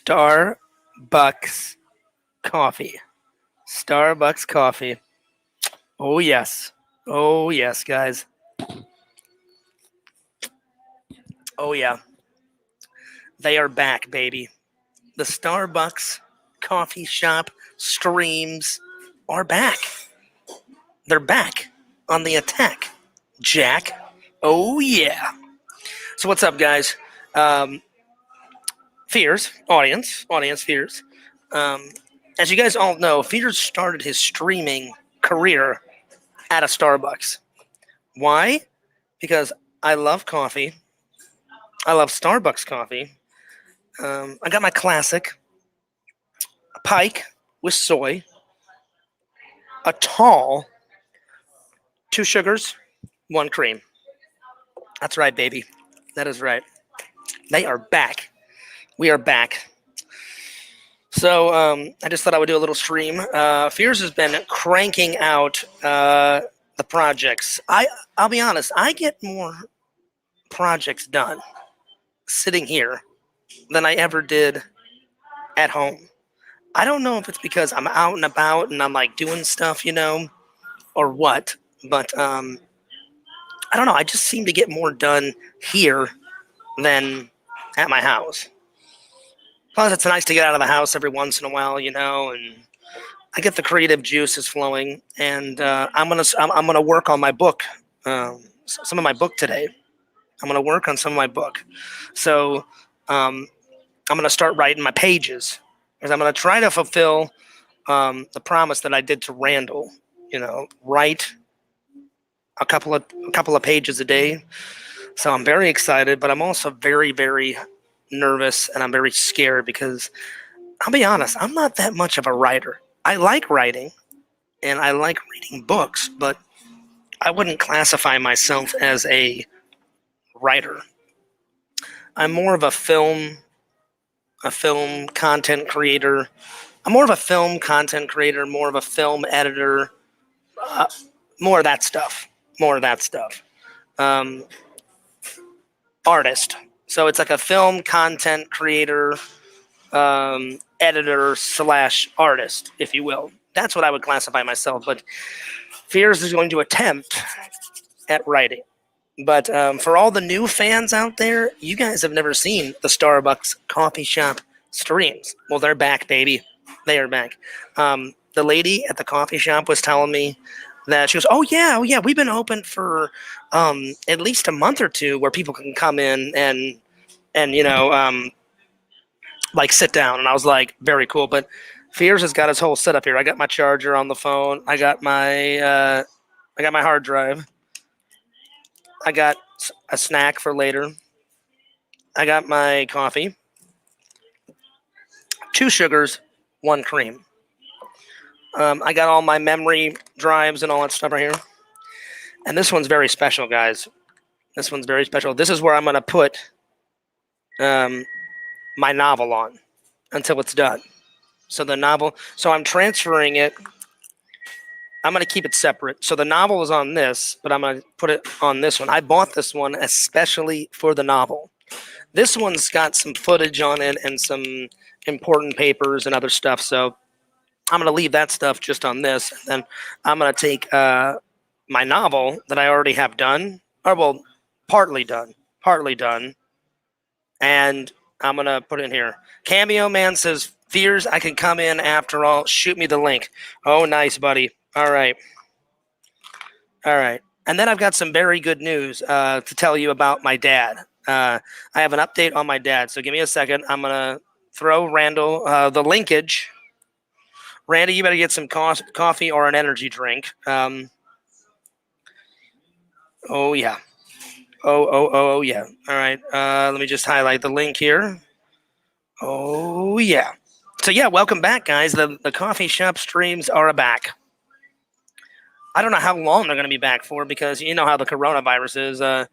StarBucks coffee. StarBucks coffee. Oh, yes. Oh, yes, guys. Oh, yeah. They are back, baby. The StarBucks coffee shop streams are back. They're back on the attack, Jack. Oh, yeah. So, what's up, guys? Fears, audience Fears. As you guys all know, Fears started his streaming career at a Starbucks. Why? Because I love coffee. I love Starbucks coffee. I got my classic, a pike with soy, a tall, 2 sugars, 1 cream. That's right, baby. That is right. They are back. We are back. So I just thought I would do a little stream. Fears has been cranking out the projects. I'll be honest, I get more projects done sitting here than I ever did at home. I don't know if it's because I'm out and about and I'm like doing stuff, or what, but I don't know. I just seem to get more done here than at my house. Plus, it's nice to get out of the house every once in a while, and I get the creative juices flowing. And I'm gonna work on my book, some of my book today. I'm gonna work on some of my book, so I'm gonna start writing my pages because I'm gonna try to fulfill the promise that I did to Randall. Write a couple of pages a day. So I'm very excited, but I'm also very, very nervous and I'm very scared because I'll be honest, I'm not that much of a writer. I like writing and I like reading books, but I wouldn't classify myself as a writer. I'm more of a film content creator. I'm more of a film content creator, more of a film editor, more of that stuff. Artist. So it's like a film content creator, editor / artist, if you will. That's what I would classify myself. But Fears is going to attempt at writing. But for all the new fans out there, you guys have never seen the Starbucks coffee shop streams. Well, they're back, baby. They are back. The lady at the coffee shop was telling me that she goes, oh yeah, we've been open for at least a month or two where people can come in and like sit down. And I was like, very cool. But Fears has got his whole setup here. I got my charger on the phone. I got my hard drive. I got a snack for later. I got my coffee. 2 sugars, 1 cream. I got all my memory drives and all that stuff right here. And this one's very special, guys. This one's very special. This is where I'm going to put my novel on until it's done. So I'm transferring it. I'm going to keep it separate. So the novel is on this, but I'm going to put it on this one. I bought this one especially for the novel. This one's got some footage on it and some important papers and other stuff. So I'm going to leave that stuff just on this. And then I'm going to take my novel that I already have done, or well, partly done. And I'm going to put it in here. Cameo Man says, Fears, I can come in after all. Shoot me the link. Oh, nice, buddy. All right. And then I've got some very good news to tell you about my dad. I have an update on my dad. So give me a second. I'm going to throw Randall the linkage. Randy, you better get some coffee or an energy drink. Oh, yeah. Oh, yeah. All right. Let me just highlight the link here. Oh, yeah. So, yeah, welcome back, guys. The coffee shop streams are back. I don't know how long they're going to be back for because you know how the coronavirus is. They're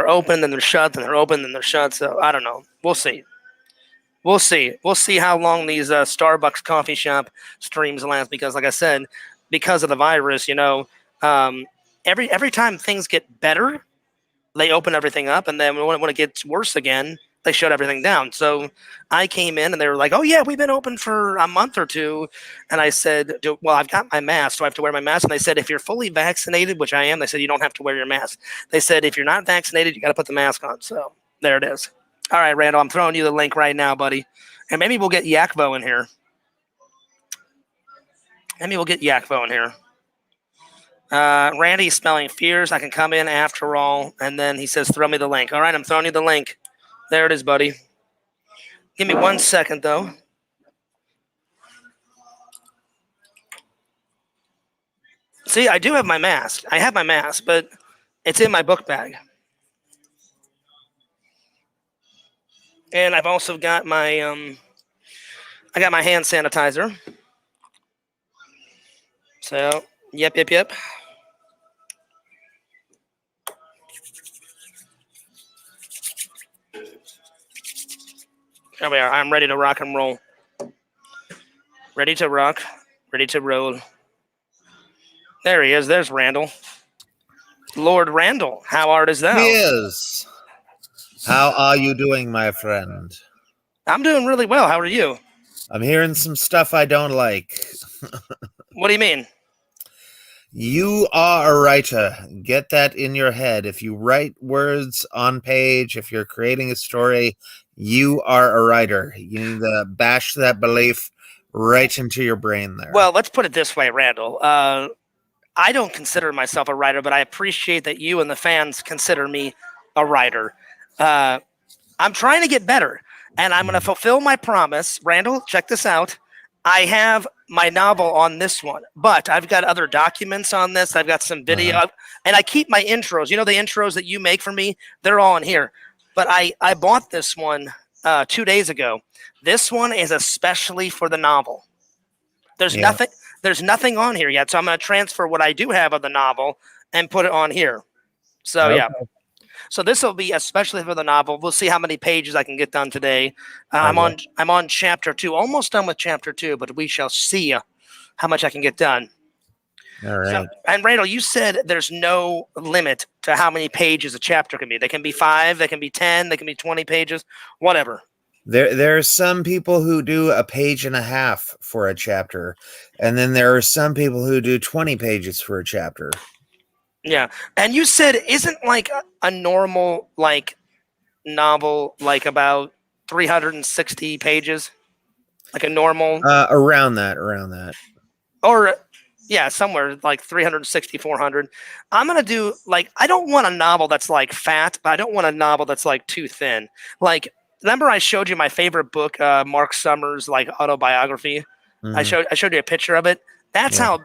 open, then they're shut, then they're open, then they're shut. So, I don't know. We'll see. We'll see how long these Starbucks coffee shop streams last because, like I said, because of the virus, every time things get better, they open everything up, and then when it gets worse again, they shut everything down. So I came in and they were like, "Oh yeah, we've been open for a month or two." And I said, "Well, I've got my mask, so I have to wear my mask." And they said, "If you're fully vaccinated, which I am," they said, "you don't have to wear your mask." They said, "If you're not vaccinated, you got to put the mask on." So there it is. All right, Randall, I'm throwing you the link right now, buddy. And maybe we'll get Yakvo in here. Randy's spelling fears. I can come in after all. And then he says, "Throw me the link." All right, I'm throwing you the link. There it is, buddy. Give me 1 second, though. See, I do have my mask. I have my mask, but it's in my book bag. And I've also got my I got my hand sanitizer. So, yep. There we are. I'm ready to rock and roll. Ready to rock, ready to roll. There he is. There's Randall. Lord Randall, how art as thou? Yes. How are you doing, my friend? I'm doing really well. How are you? I'm hearing some stuff I don't like. What do you mean? You are a writer. Get that in your head. If you write words on page, if you're creating a story, you are a writer. You need to bash that belief right into your brain there. Well, let's put it this way, Randall. I don't consider myself a writer, but I appreciate that you and the fans consider me a writer. I'm trying to get better, and I'm going to fulfill my promise. Randall, check this out. I have my novel on this one, but I've got other documents on this. I've got some video, and I keep my intros. You know, the intros that you make for me, they're all in here. But I bought this one 2 days ago. This one is especially for the novel. There's nothing on here yet, so I'm going to transfer what I do have of the novel and put it on here. So yeah. So this will be especially for the novel. We'll see how many pages I can get done today. I'm on chapter 2, almost done with chapter 2, but we shall see how much I can get done. All right. So, and Randall, you said there's no limit to how many pages a chapter can be. They can be 5, they can be 10, they can be 20 pages, whatever. There are some people who do a page and a half for a chapter, and then there are some people who do 20 pages for a chapter. Yeah, and you said isn't like a normal like novel like about 360 pages, like a normal around that, or yeah, somewhere like 360, 400. I'm gonna do like I don't want a novel that's like fat, but I don't want a novel that's like too thin. Like remember I showed you my favorite book, Mark Summers' like autobiography. Mm-hmm. I showed you a picture of it. That's how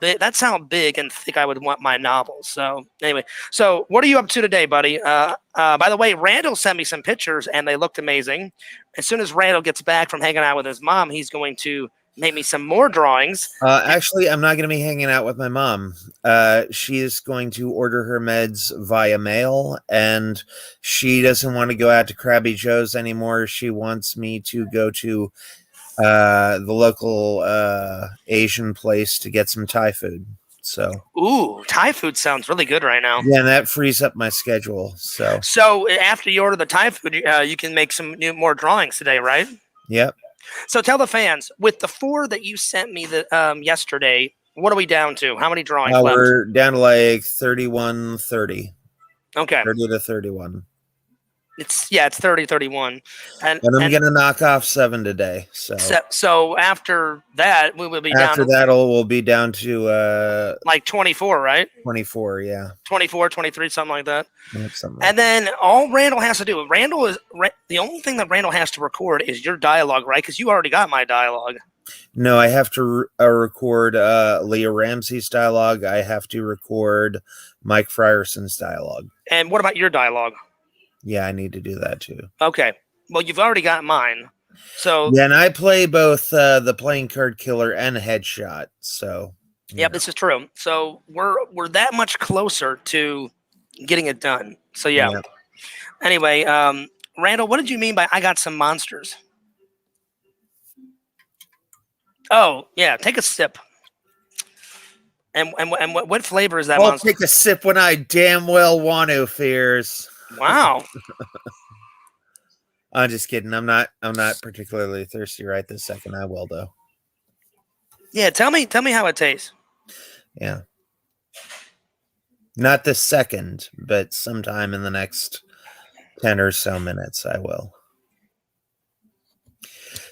big and thick I would want my novels. So anyway, so what are you up to today, buddy? By the way, Randall sent me some pictures and they looked amazing. As soon as Randall gets back from hanging out with his mom, he's going to make me some more drawings. Actually, I'm not going to be hanging out with my mom. She is going to order her meds via mail, and she doesn't want to go out to Krabby Joe's anymore. She wants me to go to the local Asian place to get some Thai food. So, ooh, Thai food sounds really good right now. Yeah, and that frees up my schedule. So after you order the Thai food, you can make some more drawings today, right? Yep. So tell the fans, with the 4 that you sent me yesterday, what are we down to? How many drawings left? We're down to like 30. Okay. 30 to 31. It's 30, 31. And I'm going to knock off 7 today. So after that, we will be down. After that, we'll be down to like 24, right? 24, yeah. 24, 23, something like that. Something and then all Randall has to do, the only thing that Randall has to record is your dialogue, right? Because you already got my dialogue. No, I have to record Leah Ramsey's dialogue. I have to record Mike Frierson's dialogue. And what about your dialogue? Yeah, I need to do that too. Okay. Well, you've already got mine. So yeah, and I play both the playing card killer and headshot. So yeah, this is true. So we're that much closer to getting it done. So yeah. Yep. Anyway, Randall, what did you mean by I got some monsters? Oh yeah, take a sip. And what flavor is that? I'll take a sip when I damn well want to, Fears. Wow. I'm just kidding. I'm not particularly thirsty right this second. I will though. Yeah, tell me how it tastes. Yeah. Not this second, but sometime in the next 10 or so minutes, I will.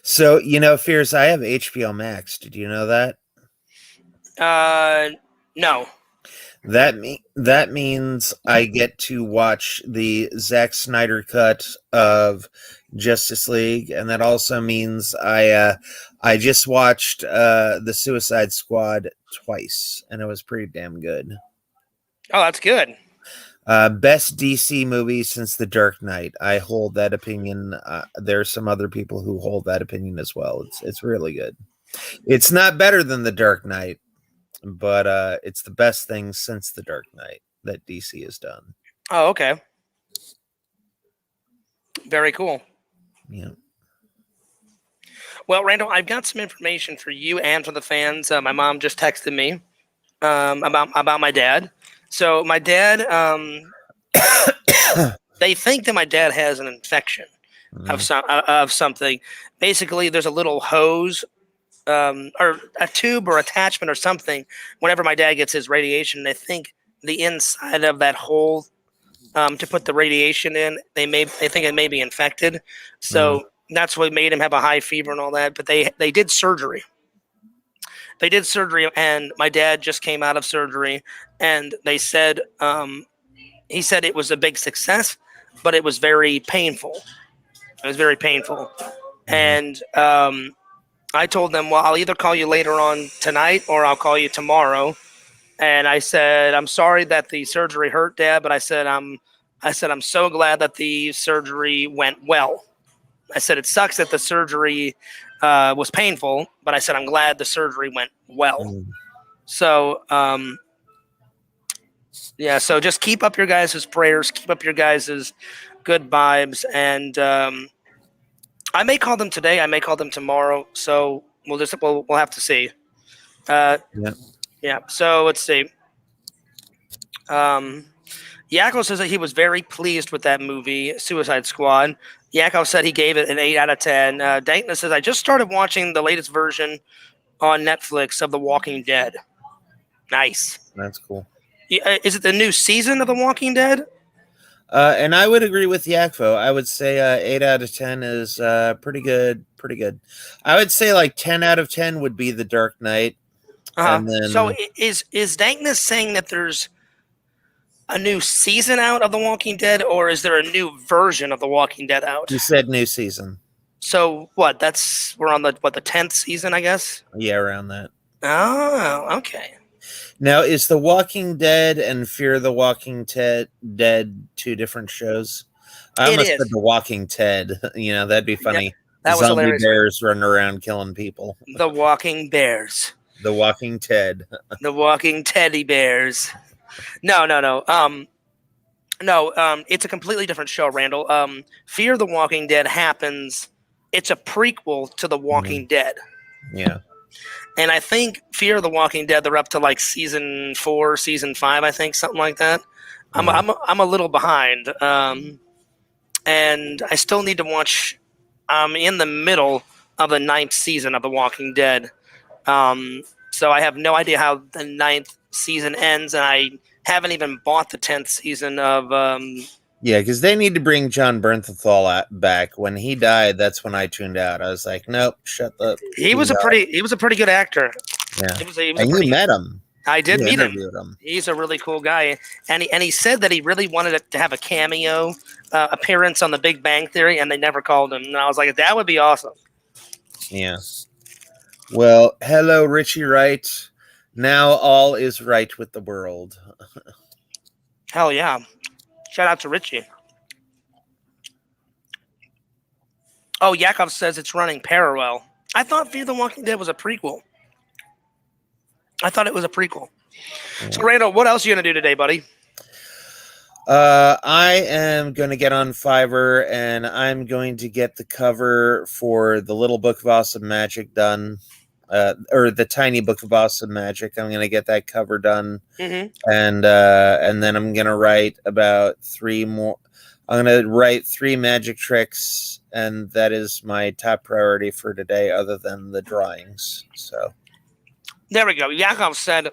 So, Fears, I have HBO Max. Did you know that? No. That means I get to watch the Zack Snyder cut of Justice League, and that also means I just watched the Suicide Squad twice, and it was pretty damn good. Oh, that's good. Best DC movie since The Dark Knight. I hold that opinion. There are some other people who hold that opinion as well. It's really good. It's not better than The Dark Knight, but it's the best thing since The Dark Knight that DC has done. Oh, okay. Very cool. Yeah. Well, Randall, I've got some information for you and for the fans. My mom just texted me about my dad. So my dad, they think that my dad has an infection of something. Basically, there's a little hose or a tube or attachment or something. Whenever my dad gets his radiation, they think the inside of that hole to put the radiation in, they think it may be infected. So that's what made him have a high fever and all that. But they did surgery. They did surgery, and my dad just came out of surgery, and they said he said it was a big success, but it was very painful. It was very painful, and I told them, well, I'll either call you later on tonight or I'll call you tomorrow. And I said, I'm sorry that the surgery hurt, Dad, but I said I'm so glad that the surgery went well. I said it sucks that the surgery was painful, but I said I'm glad the surgery went well. So yeah, so just keep up your guys' prayers, keep up your guys' good vibes, and I may call them today, I may call them tomorrow. So we'll have to see. Yeah. So let's see. Yakko says that he was very pleased with that movie, Suicide Squad. Yakko said he gave it an 8 out of 10. Dankness says, I just started watching the latest version on Netflix of The Walking Dead. Nice. That's cool. Is it the new season of The Walking Dead? And I would agree with Yakvo. I would say 8 out of 10 is pretty good. Pretty good. I would say like 10 out of 10 would be The Dark Knight. And then, so is Dankness saying that there's a new season out of The Walking Dead, or is there a new version of The Walking Dead out? You said new season. So what? We're on the 10th season, I guess? Yeah, around that. Oh, okay. Now, is The Walking Dead and Fear the Walking Dead two different shows? I almost said The Walking Ted. That'd be funny. Yeah, that was hilarious. Bears running around killing people. The Walking Bears. The Walking Ted. The Walking Teddy Bears. No. It's a completely different show, Randall. Fear the Walking Dead happens. It's a prequel to The Walking Dead. Yeah. And I think Fear the Walking Dead, they're up to like season 4, season 5, I think, something like that. I'm a little behind. And I still need to watch. I'm in the middle of the 9th season of The Walking Dead. So I have no idea how the 9th season ends, and I haven't even bought the 10th season of. Yeah, because they need to bring John Bernthal back. When he died, that's when I tuned out. I was like, nope, shut up. He was a pretty good actor. Yeah, and you met him. I did meet him. He's a really cool guy, and he said that he really wanted to have a cameo appearance on The Big Bang Theory, and they never called him. And I was like, that would be awesome. Yeah. Well, hello, Richie Wright. Now all is right with the world. Hell yeah. Shout out to Richie. Oh, Yakov says it's running parallel. I thought Fear the Walking Dead was a prequel. I thought it was a prequel. Yeah. So, Randall, what else are you going to do today, buddy? I am going to get on Fiverr, and I'm going to get the cover for the Little Book of Awesome Magic done. Or the Tiny Book of Awesome Magic. I'm going to get that cover done. And then I'm going to write about 3 more. I'm going to write 3 magic tricks, and that is my top priority for today, other than the drawings. So There we go. Yakov said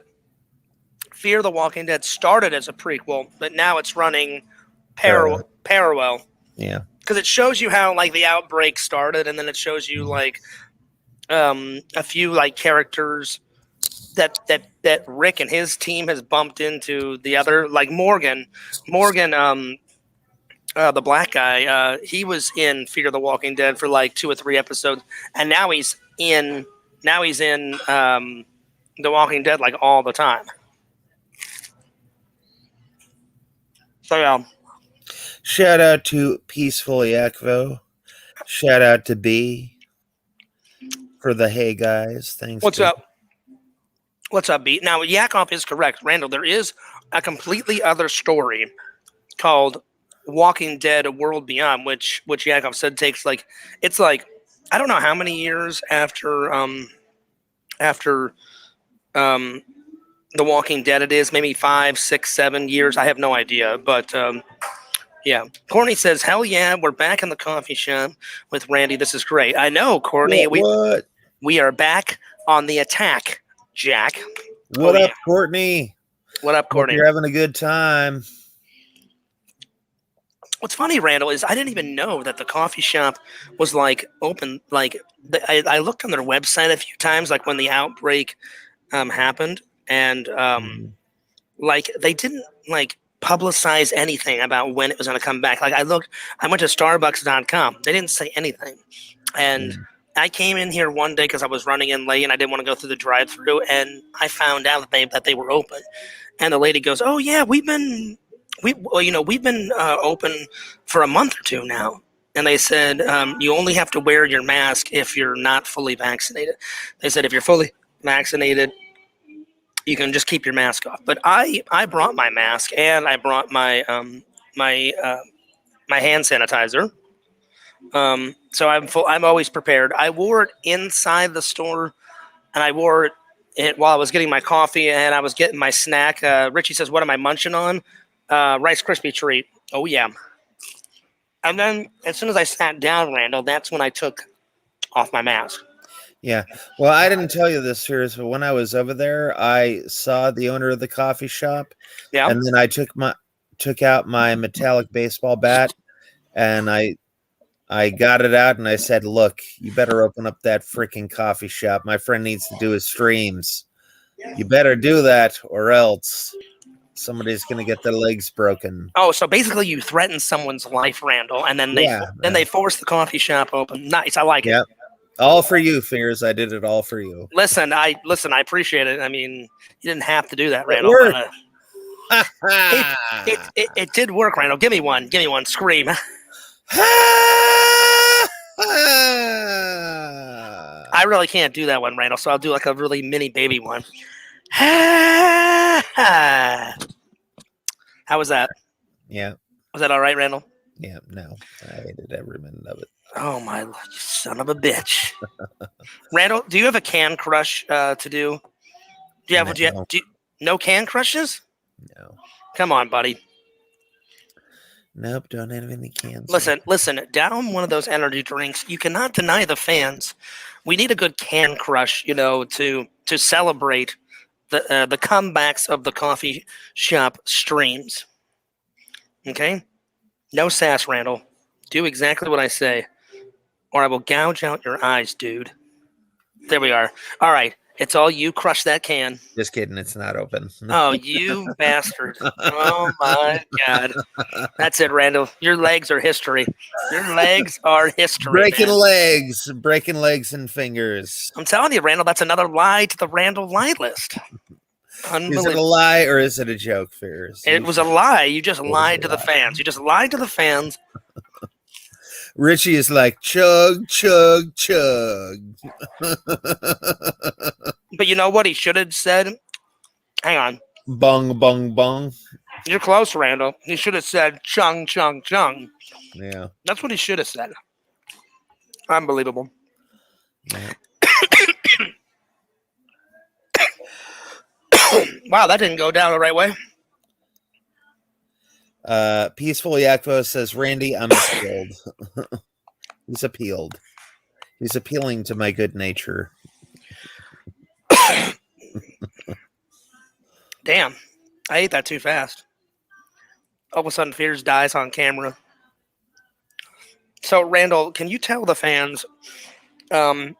Fear the Walking Dead started as a prequel, but now it's running parallel. Yeah. Because it shows you how like the outbreak started, and then it shows you like a few like characters that Rick and his team has bumped into the other, like Morgan, the black guy. He was in Fear the Walking Dead for like 2 or 3 episodes, and now he's in The Walking Dead like all the time. So yeah. Shout out to Peaceful Yakvo. Shout out to B for the hey guys. Thanks. What's B. up? What's up, B? Now Yakov is correct, Randall. There is a completely other story called Walking Dead: A World Beyond, which Yakov said takes like it's like I don't know how many years after The Walking Dead it is, maybe 5, 6, 7 years. I have no idea, but yeah. Courtney says, "Hell yeah, we're back in the coffee shop with Randy. This is great." I know, Courtney. What? We are back on the attack, Jack. What up, Courtney? What up, Courtney? Hope you're having a good time. What's funny, Randall, is I didn't even know that the coffee shop was like open. Like I looked on their website a few times, like when the outbreak happened, and like they didn't like publicize anything about when it was going to come back. Like I went to StarBucks.com. They didn't say anything, and I came in here one day because I was running in late and I didn't want to go through the drive-through, and I found out that they were open. And the lady goes, "Oh yeah, we've been open for a month or 2 now." And they said, "You only have to wear your mask if you're not fully vaccinated." They said, "If you're fully vaccinated, you can just keep your mask off." But I brought my mask and I brought my my hand sanitizer. So I'm always prepared. I wore it inside the store, and I wore it while I was getting my coffee and I was getting my snack. Richie says, "What am I munching on?" Rice Krispie treat. Oh yeah. And then as soon as I sat down, Randall, that's when I took off my mask. Yeah. Well, I didn't tell you this, Fears, but when I was over there, I saw the owner of the coffee shop. Yeah. And then I took out my metallic baseball bat, and I got it out and I said, "Look, you better open up that freaking coffee shop. My friend needs to do his streams. You better do that, or else somebody's going to get their legs broken." Oh, so basically you threaten someone's life, Randall, and then they force the coffee shop open. Nice. I like it. All for you, Fears. I did it all for you. Listen, I appreciate it. I mean, you didn't have to do that, Randall. It did work, Randall. Give me one. Scream. I really can't do that one, Randall, so I'll do like a really mini baby one. How was that? Yeah. Was that all right, Randall? Yeah, no. I hated every minute of it. Oh, my you son of a bitch. Randall, do you have a can crush to do? Do you have no can crushes? No. Come on, buddy. Nope, don't have any cans. Listen, down one of those energy drinks. You cannot deny the fans. We need a good can crush, to celebrate the comebacks of the coffee shop streams. Okay? No sass, Randall. Do exactly what I say, or I will gouge out your eyes, dude. There we are. All right. It's all you. Crush that can. Just kidding. It's not open. Oh, you bastard. Oh, my God. That's it, Randall. Your legs are history. Your legs are history. Breaking legs and fingers. I'm telling you, Randall, that's another lie to the Randall lie list. Is it a lie or is it a joke, Fears? It was a lie. You just lied to the fans. You just lied to the fans. Richie is like, chug, chug, chug. But you know what he should have said? Hang on. Bung, bung, bung. You're close, Randall. He should have said chung, chung, chung. Yeah. That's what he should have said. Unbelievable. Yeah. Wow, that didn't go down the right way. Peaceful Yakvo says, Randy, I'm appealed. He's appealed. He's appealing to my good nature. Damn, I ate that too fast. All of a sudden, Fears dies on camera. So, Randall, can you tell the fans um,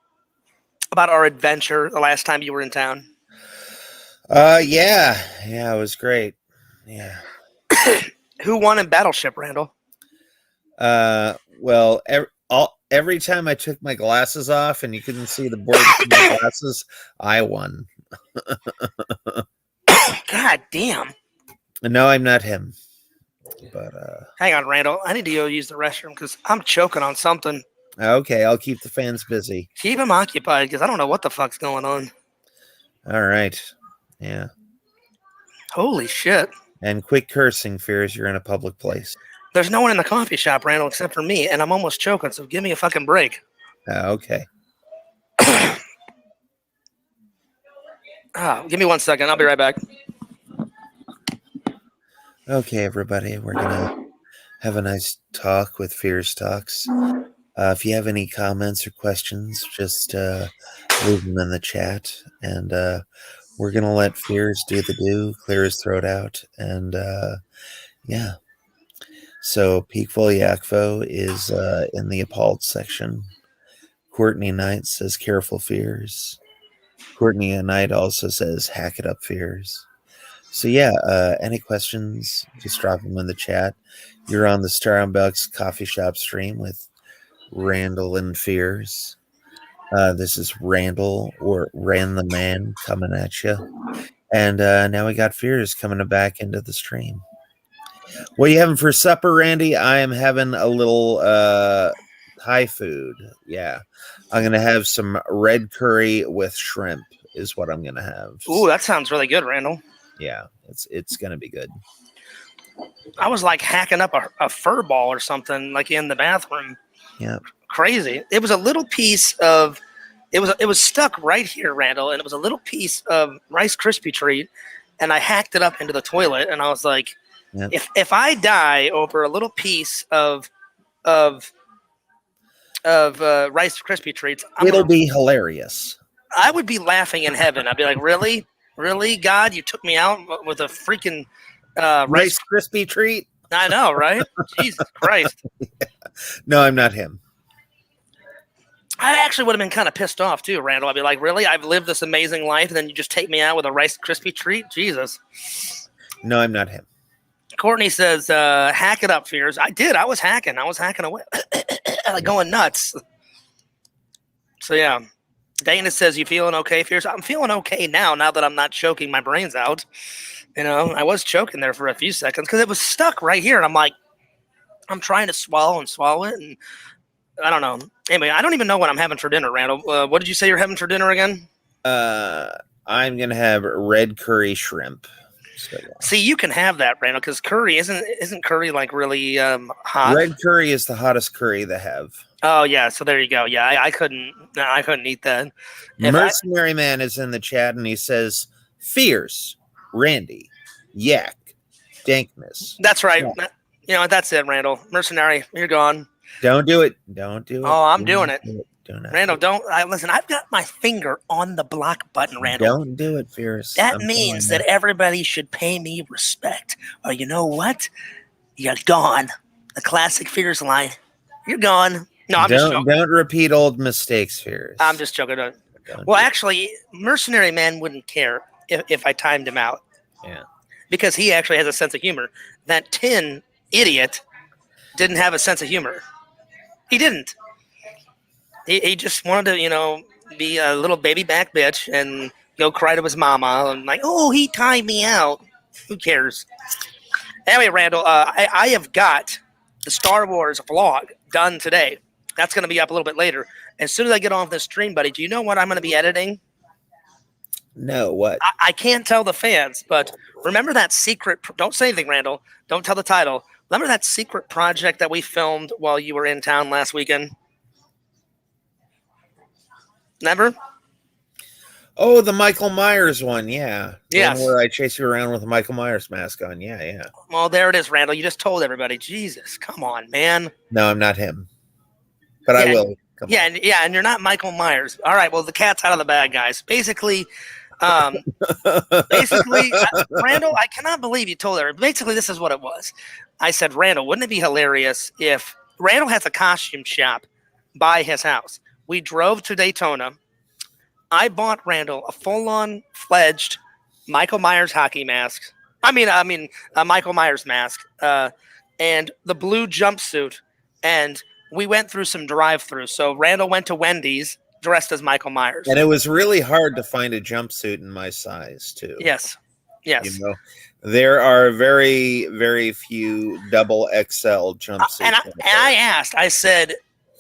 about our adventure the last time you were in town? Yeah, it was great. Yeah. Who won in Battleship, Randall? Well, every time I took my glasses off and you couldn't see the board from my glasses, I won. God damn. No, I'm not him. But Hang on, Randall. I need to go use the restroom because I'm choking on something. okay, I'll keep the fans busy. Keep him occupied because I don't know what the fuck's going on. All right. Yeah. Holy shit. And quit cursing, Fears. You're in a public place. There's no one in the coffee shop, Randall, except for me, and I'm almost choking, so give me a fucking break. Okay. Give me 1 second. I'll be right back. Okay, everybody. We're going to have a nice talk with Fears Talks. If you have any comments or questions, just leave them in the chat. And we're going to let Fears do the do, clear his throat out. And yeah. So Peakful Yakfo is in the appalled section. Courtney Knight says, careful, Fears. Courtney Knight also says, hack it up, Fears. So yeah, any questions, just drop them in the chat. You're on the StarBucks coffee shop stream with Randall and Fears. This is Randall, or Ran the Man, coming at you. And now we got Fears coming back into the stream. What are you having for supper, Randy? I am having a little Thai food. Yeah. I'm going to have some red curry with shrimp is what I'm going to have. Ooh, that sounds really good, Randall. Yeah, it's going to be good. I was like hacking up a fur ball or something like in the bathroom. Yeah. Crazy. It was a little piece of it was stuck right here, Randall, and it was a little piece of Rice Krispie treat, and I hacked it up into the toilet, and I was like, Yep. if I die over a little piece of Rice Krispie treats, It'll be hilarious. I would be laughing in heaven. I'd be like, really? Really, God, you took me out with a freaking Rice Krispie treat? I know, right? Jesus Christ. Yeah. No, I'm not him. I actually would have been kind of pissed off too, Randall. I'd be like, really? I've lived this amazing life, and then you just take me out with a Rice Krispie treat? Jesus. No, I'm not him. Courtney says, hack it up, Fears. I did. I was hacking away. Like going nuts. So, yeah. Dana says, you feeling okay, Fears? I'm feeling okay now that I'm not choking my brains out. You know, I was choking there for a few seconds because it was stuck right here. And I'm like, I'm trying to swallow it. And I don't know. Anyway, I don't even know what I'm having for dinner, Randall. What did you say you're having for dinner again? I'm going to have red curry shrimp. So, yeah. See, you can have that, Randall, because curry isn't curry like really hot. Red curry is the hottest curry they have. Oh yeah, so there you go. Yeah, I couldn't eat that. Mercenary Man is in the chat and he says, Fierce, Randy, Yak, Dankness. That's right. Yeah. You know, that's it, Randall. Mercenary, you're gone. Don't do it. Don't do it. Oh, I'm doing it. Randall, listen, I've got my finger on the block button, Randall. Don't do it, Fierce. That means that everybody should pay me respect. Or you know what? You're gone. The classic Fierce line. You're gone. No, I'm just joking. Don't repeat old mistakes, Fierce. I'm just joking. Well, actually, Mercenary Man wouldn't care if I timed him out. Yeah. Because he actually has a sense of humor. That tin idiot didn't have a sense of humor. He didn't. He just wanted to, you know, be a little baby back bitch and go cry to his mama and like, oh, he timed me out. Who cares? Anyway, Randall, I have got the Star Wars vlog done today. That's going to be up a little bit later. As soon as I get off this stream, buddy, do you know what I'm going to be editing? No, what? I can't tell the fans, but remember that secret... Don't say anything, Randall. Don't tell the title. Remember that secret project that we filmed while you were in town last weekend? Never? Oh, the Michael Myers one. Yeah. The one Yes. where I chase you around with a Michael Myers mask on. Yeah, yeah. Well, there it is, Randall. You just told everybody. Jesus, come on, man. No, I'm not him. But I Yeah, will. Come on. and you're not Michael Myers. All right, well, the cat's out of the bag, guys. Um, basically, Randall, I cannot believe you told her. Basically, this is what it was. I said, Randall, wouldn't it be hilarious if Randall has a costume shop by his house? We drove to Daytona. I bought Randall a full-on fledged Michael Myers hockey mask. I mean, a Michael Myers mask, and the blue jumpsuit. And we went through some drive-throughs. So Randall went to Wendy's dressed as Michael Myers. And it was really hard to find a jumpsuit in my size, too. Yes. Yes. You know, there are very, very few double XL jumpsuits. And I asked, I said,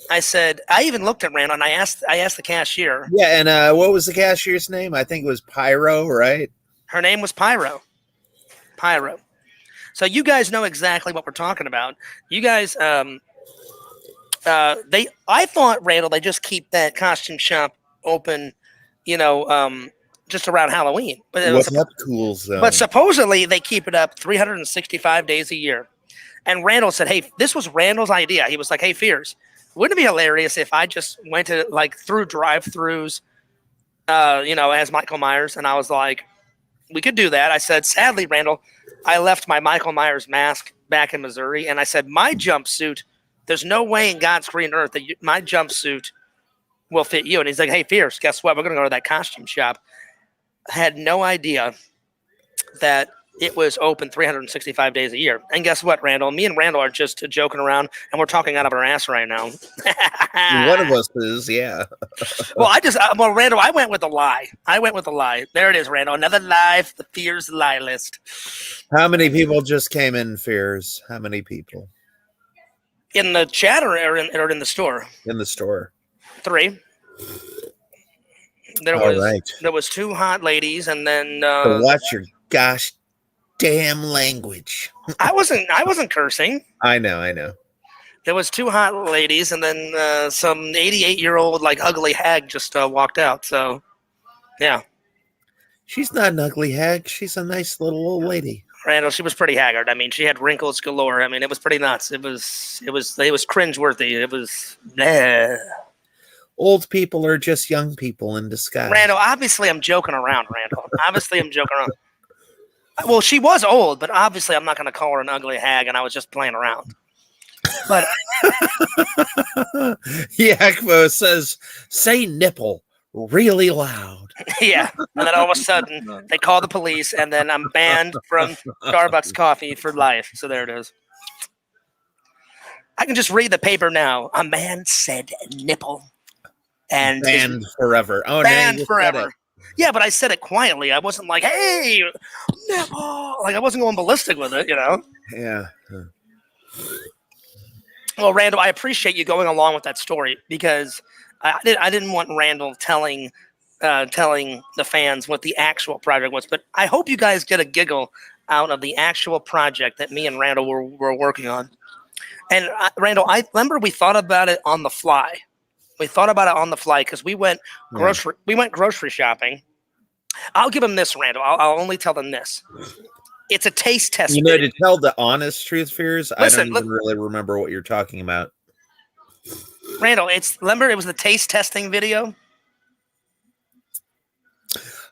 I even looked at Randall and I asked the cashier. Yeah, and what was the cashier's name? I think it was Pyro, right? Her name was Pyro. Pyro. So you guys know exactly what we're talking about. You guys, I thought, Randall, they just keep that costume shop open, just around Halloween. But What's up, Cool Zone? But supposedly they keep it up 365 days a year. And Randall said, hey, this was Randall's idea. He was like, hey, Fears, wouldn't it be hilarious if I just went to through drive-thrus, as Michael Myers? And I was like, we could do that. I said, sadly, Randall, I left my Michael Myers mask back in Missouri. And I said, my jumpsuit, there's no way in God's green earth that my jumpsuit will fit you. And he's like, hey, Fierce, guess what? We're going to go to that costume shop. I had no idea that it was open 365 days a year. And guess what, Randall? Me and Randall are just joking around, and we're talking out of our ass right now. One of us is, yeah. Well, Randall, I went with a lie. There it is, Randall. Another lie, the Fears lie list. How many people just came in, Fears? How many people? In the chat or in the store? In the store. 3. There was 2 hot ladies, and then watch your gosh damn language. I wasn't cursing. I know. There was 2 hot ladies, and then some 88-year-old ugly hag just walked out. So, yeah. She's not an ugly hag. She's a nice little old lady. Randall, she was pretty haggard. I mean, she had wrinkles galore. I mean, it was pretty nuts. It was cringeworthy. It was. Old people are just young people in disguise. Randall, obviously I'm joking around, Well, she was old, but obviously I'm not going to call her an ugly hag, and I was just playing around. But Yakvo says, say nipple really loud. Yeah, and then all of a sudden they call the police, and then I'm banned from Starbucks coffee for life. So there it is. I can just read the paper now. A man said nipple. And banned forever. Oh, banned forever. Yeah, but I said it quietly. I wasn't like, hey, nipple. I wasn't going ballistic with it, Yeah. Well, Randall, I appreciate you going along with that story because I didn't want Randall telling the fans what the actual project was. But I hope you guys get a giggle out of the actual project that me and Randall were working on. And Randall, I remember we thought about it on the fly. Because we went grocery shopping. I'll give them this, Randall. I'll only tell them this. It's a taste test. To tell the honest truth, Fears, I don't even really remember what you're talking about. Randall, remember it was the taste testing video?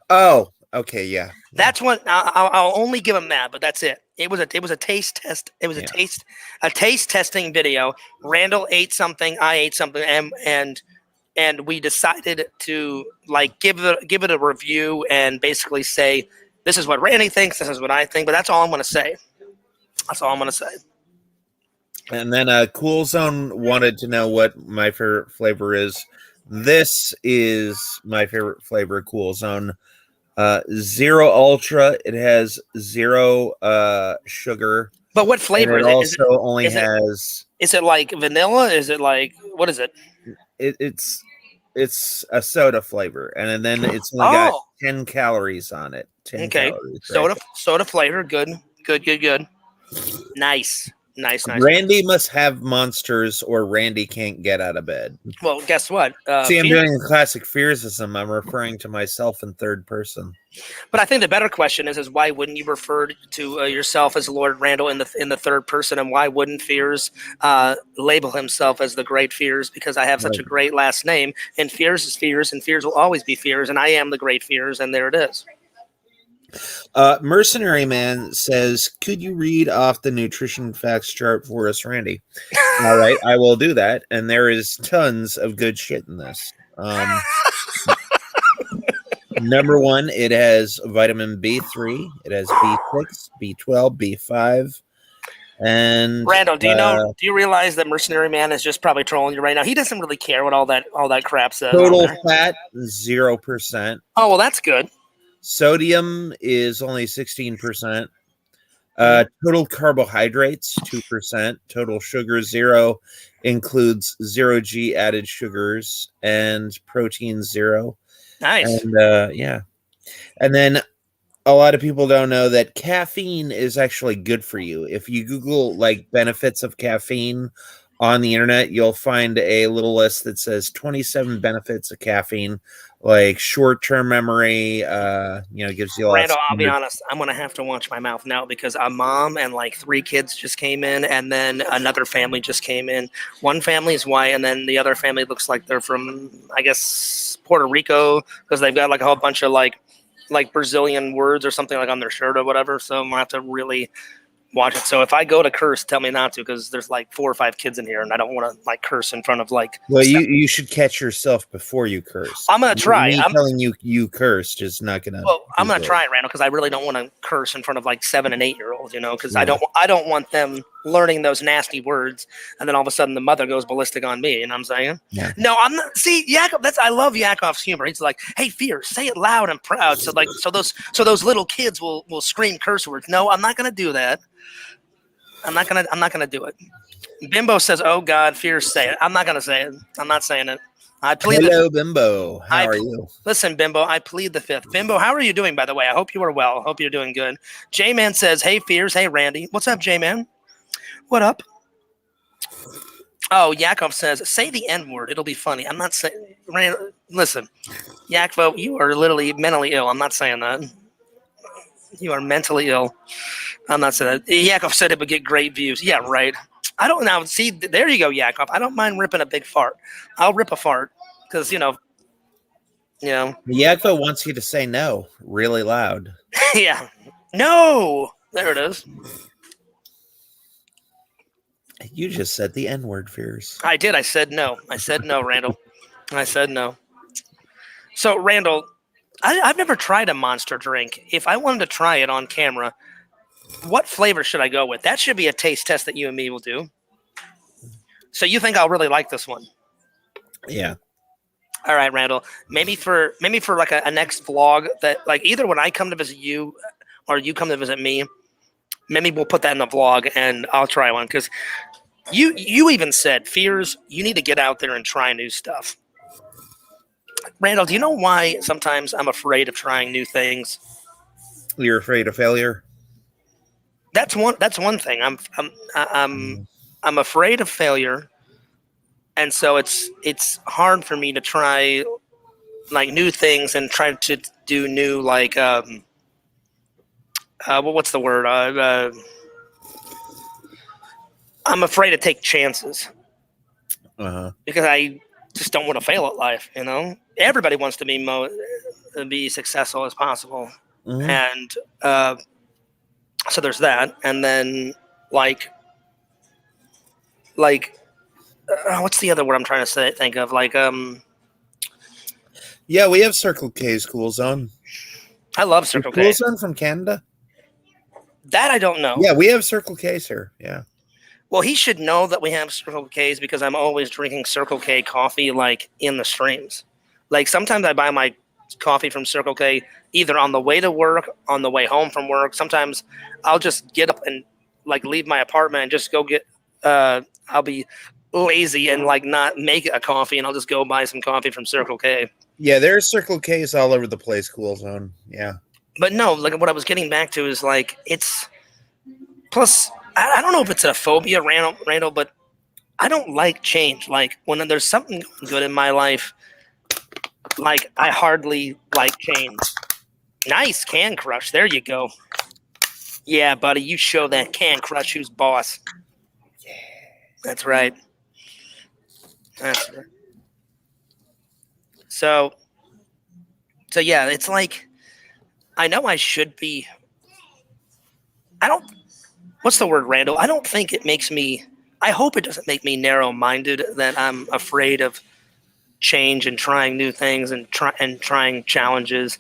Oh, okay, yeah. That's what I'll only give them that, but that's it. It was a taste test. It was a taste testing video. Randall ate something, I ate something, and we decided to give it a review and basically say this is what Randy thinks, this is what I think. But that's all I'm going to say. And then Cool Zone wanted to know what my favorite flavor is. This is my favorite flavor, Cool Zone. Zero Ultra. It has 0 sugar. But what flavor is it? Also only has. Is it like vanilla? Is it what is it? It's a soda flavor, and then it's only got 10 calories on it. 10 calories. Right? Soda flavor. Good. Nice. Nice. Randy must have monsters, or Randy can't get out of bed. Well, guess what? See, I'm doing a classic fearsism. I'm referring to myself in third person. But I think the better question is why wouldn't you refer to yourself as Lord Randall in the third person, and why wouldn't Fears label himself as the Great Fears? Because I have such a great last name, and Fears is Fears, and Fears will always be Fears, and I am the Great Fears, and there it is. Mercenary Man says, could you read off the nutrition facts chart for us, Randy? All right, I will do that. And there is tons of good shit in this. Number one, it has vitamin B3. It has B6, B12, B5. And Randall, do you realize that Mercenary Man is just probably trolling you right now? He doesn't really care what all that crap says. Total fat, 0%. Oh, well, that's good. Sodium is only 16%. Total carbohydrates, 2%. Total sugar, 0. Includes 0G added sugars, and protein, 0. Nice. And yeah. And then a lot of people don't know that caffeine is actually good for you. If you Google like benefits of caffeine on the internet, you'll find a little list that says 27 benefits of caffeine, like short-term memory, gives you a lot. Randall, I'll be honest, I'm gonna have to watch my mouth now because a mom and like 3 kids just came in, and then another family just came in. One family is white, and then the other family looks like they're from, I guess, Puerto Rico, because they've got like a whole bunch of like Brazilian words or something like on their shirt or whatever. So I'm gonna have to really watch it. So if I go to curse, tell me not to, because there's like 4 or 5 kids in here, and I don't want to like curse in front of like. Well, you should catch yourself before you curse. I'm gonna try. I'm telling you cursed is not gonna. Well, I'm gonna try it, Randall, because I really don't want to curse in front of like 7 and 8 year olds, because I don't want them learning those nasty words, and then all of a sudden the mother goes ballistic on me. You know what I'm saying? Yeah. No, I'm not. See, Yakov, I love Yakov's humor. He's like, "Hey, Fear, say it loud and proud." So those little kids will scream curse words. No, I'm not gonna do that. I'm not gonna do it. Bimbo says, "Oh God, Fear, say it." I'm not gonna say it. I'm not saying it. I plead. Hello, Bimbo. How are you? Listen, Bimbo, I plead the fifth. Bimbo, how are you doing, by the way? I hope you are well. I hope you're doing good. J-Man says, "Hey, Fears. Hey, Randy. What's up, J-Man? What up?" Oh, Yakov says, "Say the N-word. It'll be funny." I'm not saying. Listen, Yakov, you are literally mentally ill. I'm not saying that. You are mentally ill. I'm not saying that. Yakov said it would get great views. Yeah, right. I don't know. See, there you go, Yakov. I don't mind ripping a big fart. I'll rip a fart because, Yakov wants you to say no really loud. Yeah. No. There it is. You just said the N-word, Fears. I did. I said no. Randall. I said no. So, Randall, I've never tried a Monster drink. If I wanted to try it on camera, what flavor should I go with? That should be a taste test that you and me will do. So you think I'll really like this one? Yeah. All right, Randall. Maybe for like a next vlog that like either when I come to visit you or you come to visit me, maybe we'll put that in the vlog and I'll try one, because you even said, Fears, you need to get out there and try new stuff. Randall, do you know why sometimes I'm afraid of trying new things? You're afraid of failure? That's one thing. I'm afraid of failure, and so it's hard for me to try like new things and try to do new like what's the word? I'm afraid to take chances because I just don't want to fail at life. Everybody wants to be successful as possible, and so there's that, and then like what's the other word I'm trying to think of? Yeah, we have Circle K's Cool Zone. I love Circle K. Cool Zone from Canada? That I don't know. Yeah, we have Circle K's here. Yeah. Well, he should know that we have Circle K's because I'm always drinking Circle K coffee like in the streams. Like sometimes I buy my coffee from Circle K either on the way to work, on the way home from work. Sometimes I'll just get up and like leave my apartment and just go get I'll be lazy and like not make a coffee, and I'll just go buy some coffee from Circle K. Yeah, there's Circle K's all over the place, Cool Zone. Yeah. But no, like what I was getting back to is like it's plus I don't know if it's a phobia, Randall, but I don't like change. Like when there's something going good in my life, like I hardly like change. Nice can crush. There you go. Yeah, buddy, you show that can crush who's boss. That's right. That's right. So yeah, it's like I know I should be. I don't. What's the word, Randall? I don't think it makes me. I hope it doesn't make me narrow-minded. That I'm afraid of change and trying new things and trying challenges.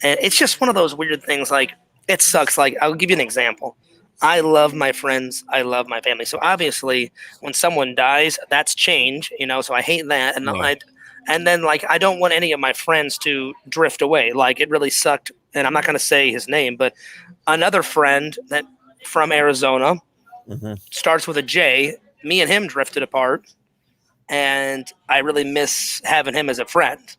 And it's just one of those weird things. Like it sucks. Like I'll give you an example. I love my friends. I love my family. So obviously, when someone dies, that's change. So I hate that. And then like I don't want any of my friends to drift away. Like it really sucked. And I'm not going to say his name, but another friend that from Arizona starts with a J. Me and him drifted apart, and I really miss having him as a friend.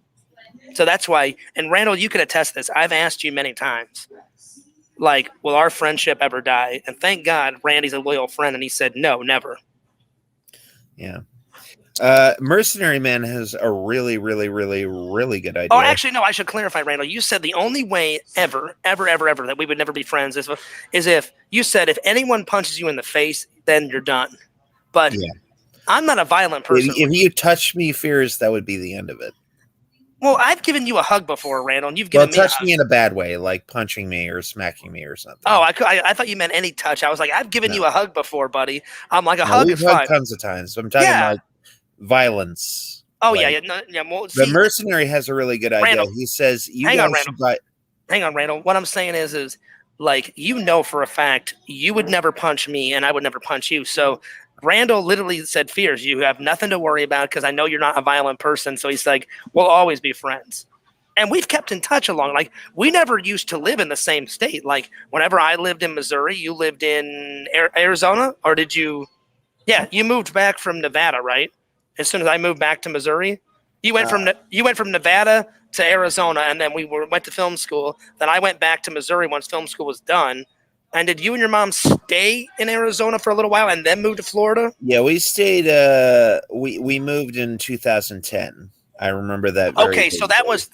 So that's why. And Randall, you can attest this. I've asked you many times, like, will our friendship ever die? And thank God, Randy's a loyal friend, and he said no, never. Yeah. Mercenary Man has a really, really, really, really good idea. Oh, actually, no, I should clarify, Randall. You said the only way ever that we would never be friends is if you said if anyone punches you in the face, then you're done. But yeah. I'm not a violent person. If you touch me, Fears, that would be the end of it. Well, I've given you a hug before, Randall, and you've given me a hug. Touch me in a bad way, like punching me or smacking me or something. Oh, I thought you meant any touch. I was like, I've given you a hug before, buddy. I'm like, a hug is fine. Tons of times. So I'm talking about violence. Oh, like, yeah. Well, the mercenary has a really good idea. Randall, he says, hang on, Randall. What I'm saying is like, for a fact, you would never punch me and I would never punch you. So Randall literally said, Fears, you have nothing to worry about because I know you're not a violent person. So he's like, we'll always be friends. And we've kept in touch along. Like, we never used to live in the same state. Like, whenever I lived in Missouri, you lived in Arizona? Or did you? Yeah, you moved back from Nevada, right? As soon as I moved back to Missouri, you went from Nevada to Arizona, and then we went to film school. Then I went back to Missouri once film school was done. And did you and your mom stay in Arizona for a little while and then move to Florida? Yeah, we stayed. We moved in 2010. I remember that. Okay, so that was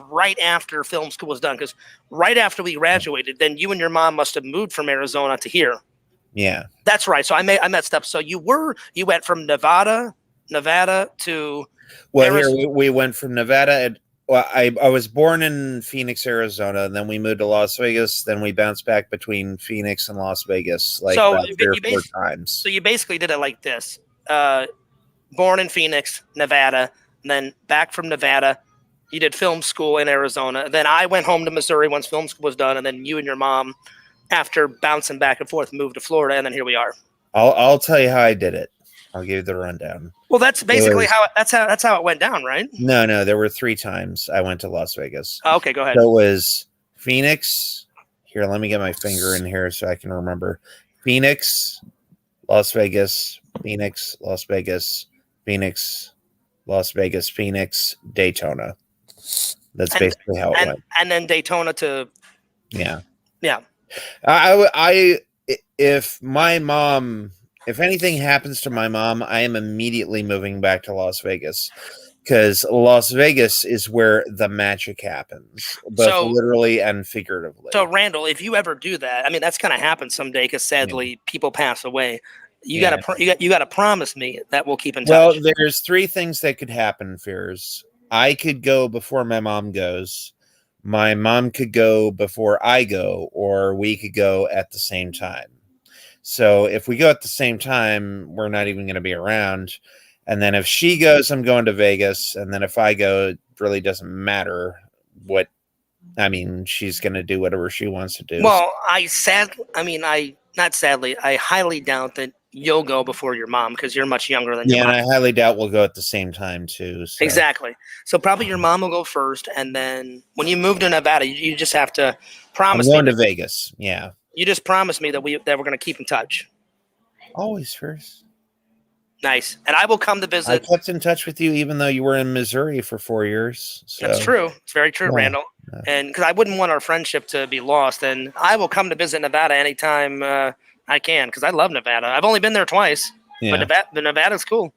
right after film school was done, because right after we graduated, then you and your mom must have moved from Arizona to here. Yeah, that's right. So I messed up. So you went from Nevada to. Well, here we went from Nevada. I was born in Phoenix, Arizona, and then we moved to Las Vegas. Then we bounced back between Phoenix and Las Vegas, like about 3 or 4 times. So you basically did it like this: born in Phoenix, Nevada, and then back from Nevada. You did film school in Arizona. Then I went home to Missouri once film school was done, and then you and your mom, after bouncing back and forth, moved to Florida, and then here we are. I'll tell you how I did it. I'll give you the rundown. Well, that's basically that's how it went down, right? No, there were 3 times I went to Las Vegas. Oh, okay, go ahead. So it was Phoenix. Here, let me get my finger in here so I can remember. Phoenix, Las Vegas, Phoenix, Las Vegas, Phoenix, Las Vegas, Phoenix, Daytona. That's basically how it went. And then Daytona to yeah. If anything happens to my mom, I am immediately moving back to Las Vegas, because Las Vegas is where the magic happens, both literally and figuratively. So, Randall, if you ever do that, I mean, that's going to happen someday, because sadly, people pass away. You gotta promise me that we'll keep in touch. Well, there's 3 things that could happen, Fears. I could go before my mom goes. My mom could go before I go, or we could go at the same time. So if we go at the same time, we're not even going to be around. And then if she goes, I'm going to Vegas. And then if I go, it really doesn't matter she's going to do whatever she wants to do. Well, I highly doubt that you'll go before your mom, because you're much younger than your mom. Yeah, and I highly doubt we'll go at the same time too. So. Exactly. So probably your mom will go first, and then when you move to Nevada, you just have to promise me. I'm going to Vegas. Yeah. You just promised me that we're going to keep in touch. Always, First. Nice. And I will come to visit. I kept in touch with you even though you were in Missouri for 4 years. So. That's true. It's very true, Randall. And because I wouldn't want our friendship to be lost, and I will come to visit Nevada anytime I can, because I love Nevada. I've only been there twice, Yeah. but Nevada's cool.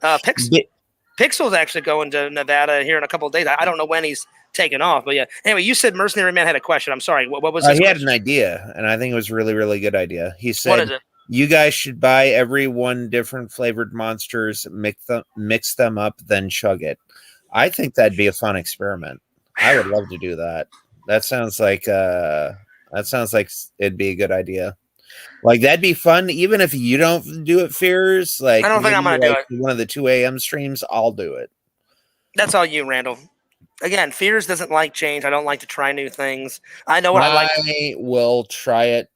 Pixel's actually going to Nevada here in a couple of days. I don't know when he's taking off, but yeah. Anyway, you said Mercenary Man had a question. I'm sorry. What was his he had question? an idea, and I think it was a really, really good idea. He What said, is it? you guys should buy everyone different flavored monsters, mix them up, then chug it. I think that'd be a fun experiment. I would love to do that. That sounds like it'd be a good idea. Like, that'd be fun, even if you don't do it, Fears. Like, I don't think I'm maybe, gonna do like, one of the 2 a.m. streams, I'll do it. That's all you, Randall. Again, Fears doesn't like change. I don't like to try new things. I know what I like. I will try it,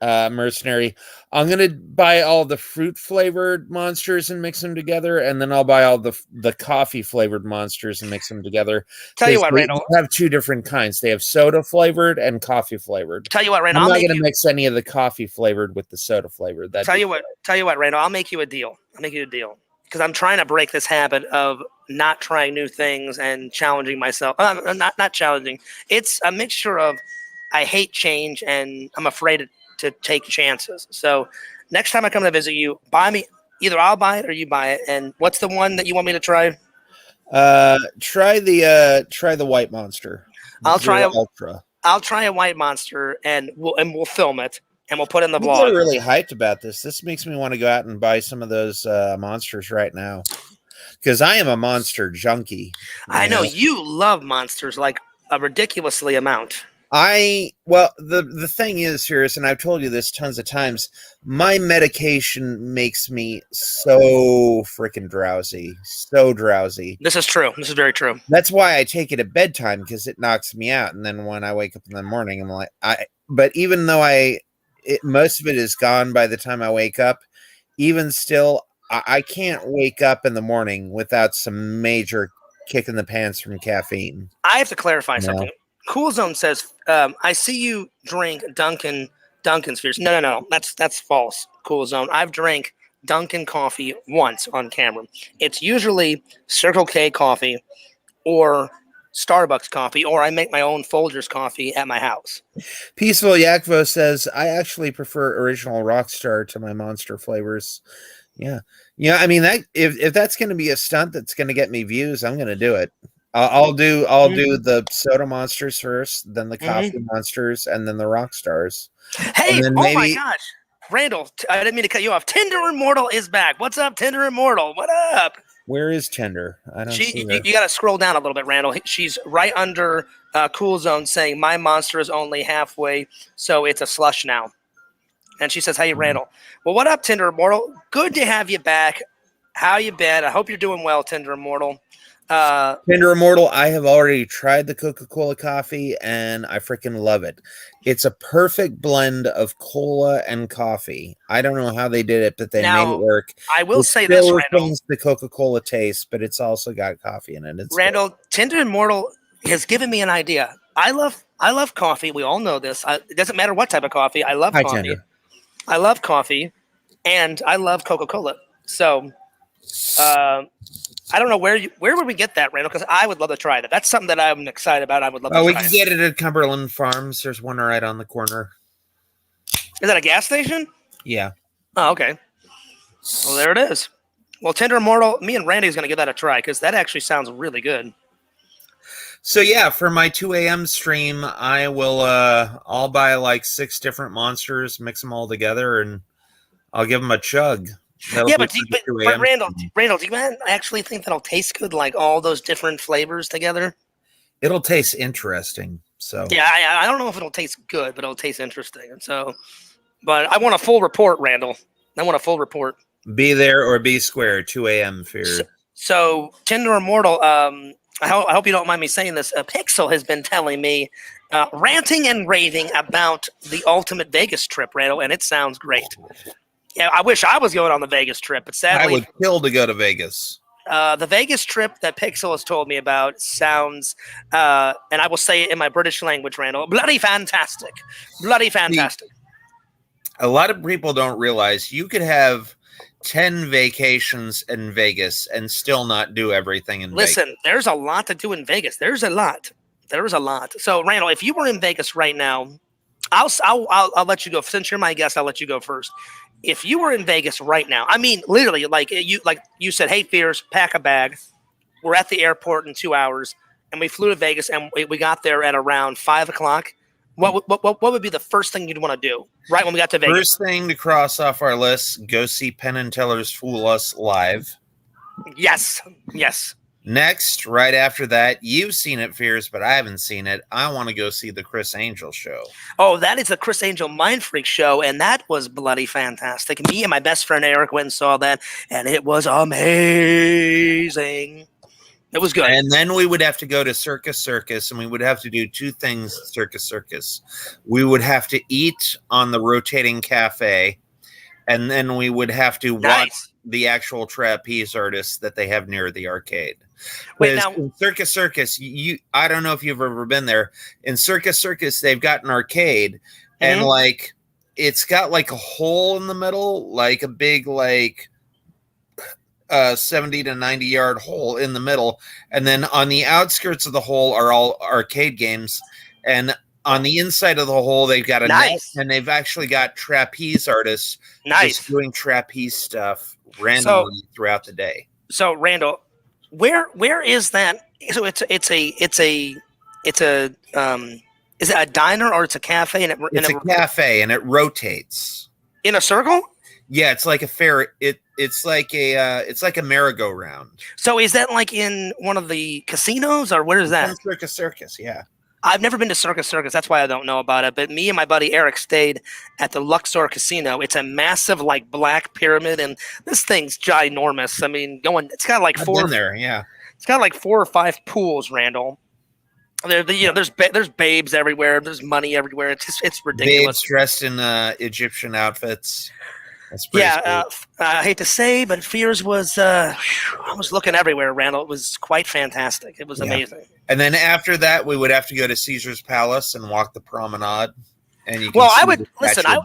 Mercenary. I'm gonna buy all the fruit flavored monsters and mix them together, and then I'll buy all the coffee flavored monsters and mix them together. Tell you what, They Randall. have two different kinds. They have soda flavored and coffee flavored. Tell you what, Randall. I'm not gonna mix any of the coffee flavored with the soda flavored. Tell you what, Randall. I'll make you a deal. Because I'm trying to break this habit of not trying new things and challenging myself. Not challenging. It's a mixture of I hate change and I'm afraid to take chances. So next time I come to visit you, buy me. Either I'll buy it or you buy it. And what's the one that you want me to try? Try the white monster. I'll try Ultra. I'll try a white monster and we'll film it and we'll put it in the People vlog. are really hyped about this. This makes me want to go out and buy some of those monsters right now, because I am a monster junkie. I know you love monsters like a ridiculously amount. The thing is, Fierce, and I've told you this tons of times, my medication makes me so freaking drowsy. So drowsy. This is true. This is very true. That's why I take it at bedtime, because it knocks me out. And then when I wake up in the morning, I'm like, but even though most of it is gone by the time I wake up, even still, I can't wake up in the morning without some major kick in the pants from caffeine. I have to clarify something. Cool Zone says, I see you drink Dunkin's Fierce. No. That's false, Cool Zone. I've drank Dunkin' coffee once on camera. It's usually Circle K coffee or StarBucks coffee, or I make my own Folgers coffee at my house. Peaceful Yakvo says, I actually prefer original Rockstar to my monster flavors. Yeah. I mean, that if that's going to be a stunt that's going to get me views, I'm going to do it. I'll do the soda monsters first, then the coffee monsters, and then the rock stars. Hey, my gosh, Randall! I didn't mean to cut you off. Tender Immortal is back. What's up, Tender Immortal? What up? Where is Tender? I don't see her. You got to scroll down a little bit, Randall. She's right under Cool Zone, saying my monster is only halfway, so it's a slush now. And she says, "Hey, Randall. Well, what up, Tender Immortal? Good to have you back. How you been? I hope you're doing well, Tender Immortal." Tender Immortal, I have already tried the Coca-Cola coffee and I freaking love it. It's a perfect blend of cola and coffee. I don't know how they did it, but they made it work. I will say this, Randall. The Coca-Cola taste, but it's also got coffee in it. Randall, good. Tender Immortal has given me an idea. I love coffee. We all know this. It doesn't matter what type of coffee. I love coffee. Tender. I love coffee, and I love Coca-Cola. So, I don't know where would we get that, Randall? Because I would love to try that. That's something that I'm excited about. I would love to try. We can get it at Cumberland Farms. There's one right on the corner. Is that a gas station? Yeah. Oh, okay. Well, there it is. Well, Tender Immortal, me and Randy is going to give that a try because that actually sounds really good. So yeah, for my 2 a.m. stream, I will I'll buy like 6 different monsters, mix them all together, and I'll give them a chug. But Randall, do you actually think that'll taste good, like all those different flavors together? It'll taste interesting. So yeah, I don't know if it'll taste good, but it'll taste interesting. So, but I want a full report, Randall. I want a full report. Be there or be square. 2 a.m. Fear. So Tender Immortal. I hope you don't mind me saying this. Pixel has been telling me, ranting and raving about the ultimate Vegas trip, Randall, and it sounds great. Yeah, I wish I was going on the Vegas trip, but sadly, I would kill to go to Vegas. The Vegas trip that Pixel has told me about sounds, and I will say it in my British language, Randall, bloody fantastic. Bloody fantastic. A lot of people don't realize you could have 10 vacations in Vegas and still not do everything in Vegas. Listen, there's a lot to do in Vegas. There's a lot. So, Randall, if you were in Vegas right now, I'll let you go. Since you're my guest, I'll let you go first. If you were in Vegas right now, I mean, literally, like you said, hey, Fears, pack a bag. We're at the airport in 2 hours, and we flew to Vegas, and we got there at around 5 o'clock. What would be the first thing you'd want to do right when we got to Vegas? First thing to cross off our list: go see Penn and Teller's Fool Us live. Yes. Next, right after that, you've seen it, Fears, but I haven't seen it. I want to go see the Chris Angel show. Oh, that is the Chris Angel Mind Freak show, and that was bloody fantastic. Me and my best friend Eric went and saw that, and it was amazing. It was good. And then we would have to go to Circus Circus, and we would have to do two things at Circus Circus. We would have to eat on the rotating cafe, and then we would have to watch the actual trapeze artists that they have near the arcade. Wait, now, in Circus Circus, I don't know if you've ever been there. In Circus Circus, they've got an arcade, and like it's got like a hole in the middle, like a big 70 to 90 yard hole in the middle, and then on the outskirts of the hole are all arcade games, and on the inside of the hole they've got a net, and they've actually got trapeze artists just doing trapeze stuff randomly throughout the day. So Randall, where is that? So it's a is it a diner or it's a cafe? And it's a cafe, and it rotates in a circle. Yeah, it's like a fair. It's like a merry-go-round. So is that like in one of the casinos, or where is that? Circus Circus, yeah. I've never been to Circus Circus. That's why I don't know about it. But me and my buddy Eric stayed at the Luxor Casino. It's a massive, like, black pyramid, and this thing's ginormous. I mean, it's got like It's got like 4 or 5 pools, Randall. There's babes everywhere. There's money everywhere. It's ridiculous. Babes dressed in Egyptian outfits. I hate to say, but Fears was I was looking everywhere, Randall. It was quite fantastic. It was amazing. And then after that, we would have to go to Caesar's Palace and walk the promenade. And you can I would listen. I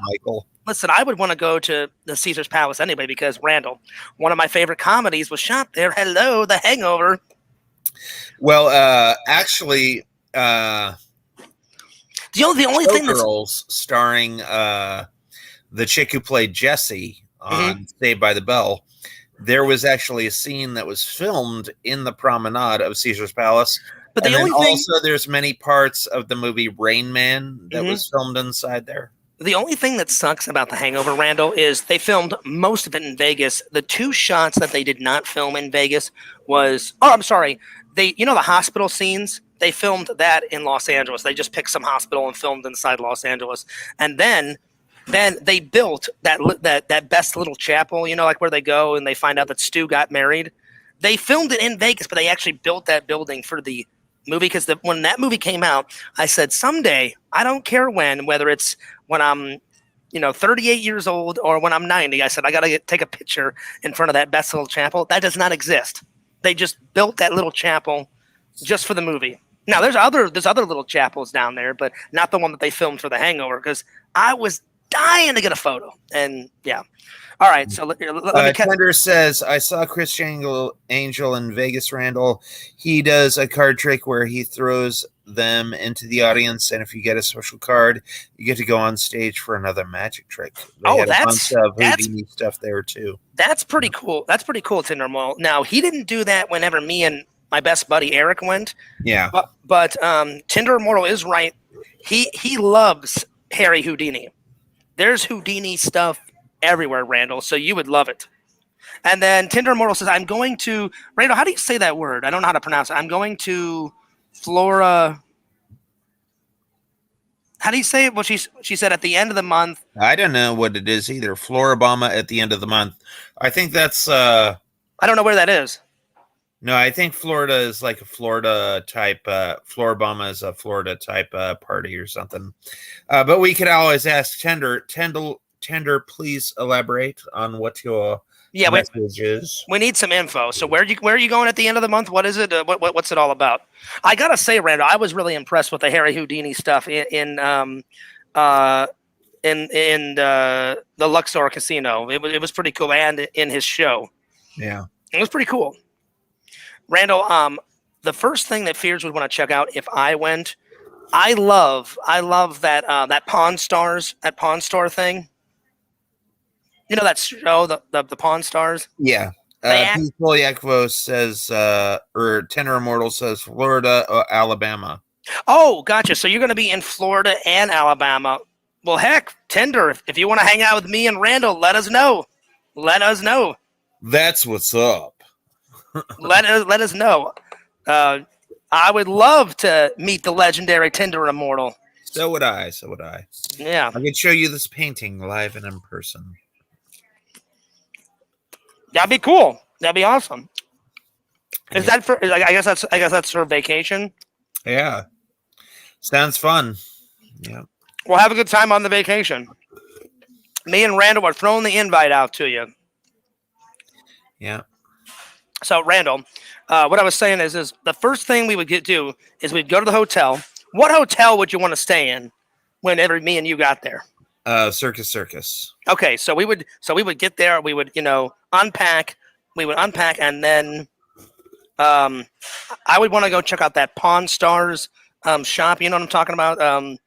would want to go to the Caesar's Palace anyway because Randall, one of my favorite comedies was shot there. Hello, The Hangover. Well, actually, the only thing that's starring the chick who played Jessie on Saved by the Bell, there was actually a scene that was filmed in the promenade of Caesar's Palace. But there's many parts of the movie Rain Man that was filmed inside there. The only thing that sucks about The Hangover, Randall, is they filmed most of it in Vegas. The 2 shots that they did not film in Vegas was, the hospital scenes, they filmed that in Los Angeles. They just picked some hospital and filmed inside Los Angeles. And then they built that best little chapel, like where they go and they find out that Stu got married. They filmed it in Vegas, but they actually built that building for the movie because when that movie came out, I said someday, I don't care whether it's when I'm 38 years old or when I'm 90, I said I got to take a picture in front of that best little chapel. That does not exist. They just built that little chapel just for the movie. Now there's other little chapels down there, but not the one that they filmed for The Hangover because I was dying to get a photo. And yeah. All right. So let me Tender says, I saw Chris Angel in Vegas, Randall. He does a card trick where he throws them into the audience. And if you get a special card, you get to go on stage for another magic trick. They had a bunch of Houdini stuff there too. That's pretty cool. That's pretty cool, Tinder Mole. Now, he didn't do that whenever me and my best buddy Eric went. Yeah. But Tinder Immortal is right. He loves Harry Houdini. There's Houdini stuff everywhere, Randall, so you would love it. And then Tinder Immortal says, I'm going to – Randall, how do you say that word? I don't know how to pronounce it. I'm going to Flora – how do you say it? Well, she said at the end of the month. I don't know what it is either. Floribama at the end of the month. I think that's I don't know where that is. No, I think Florida is like a Florida type. Floribama is a Florida type party or something. But we could always ask Tender, please elaborate on what your message is. We need some info. So where are you going at the end of the month? What is it? What's it all about? I gotta say, Randall, I was really impressed with the Harry Houdini stuff in the Luxor Casino. It was pretty cool, and in his show. Yeah, it was pretty cool. Randall, the first thing that Fears would want to check out if I went I love that that Pawn Stars, that Pawn Star thing. You know that show, the Pawn Stars. Yeah. They act. Peaceful Yakvo says, or Tender Immortal says Florida, Alabama. Oh, gotcha. So you're going to be in Florida and Alabama. Well, heck, Tinder. If you want to hang out with me and Randall, let us know. Let us know. That's what's up. Let us know. I would love to meet the legendary Tinder Immortal. So would I. So would I. Yeah. I could show you this painting live and in person. That'd be cool. That'd be awesome. Is that for? I guess that's for vacation. Yeah. Sounds fun. Yeah. We'll have a good time on the vacation. Me and Randall are throwing the invite out to you. Yeah. So Randall, what I was saying is the first thing we would do is we'd go to the hotel. What hotel would you want to stay in whenever me and you got there? Circus. Okay, so we would get there. We would unpack. We would unpack, and then I would want to go check out that Pawn Stars shop. You know what I'm talking about?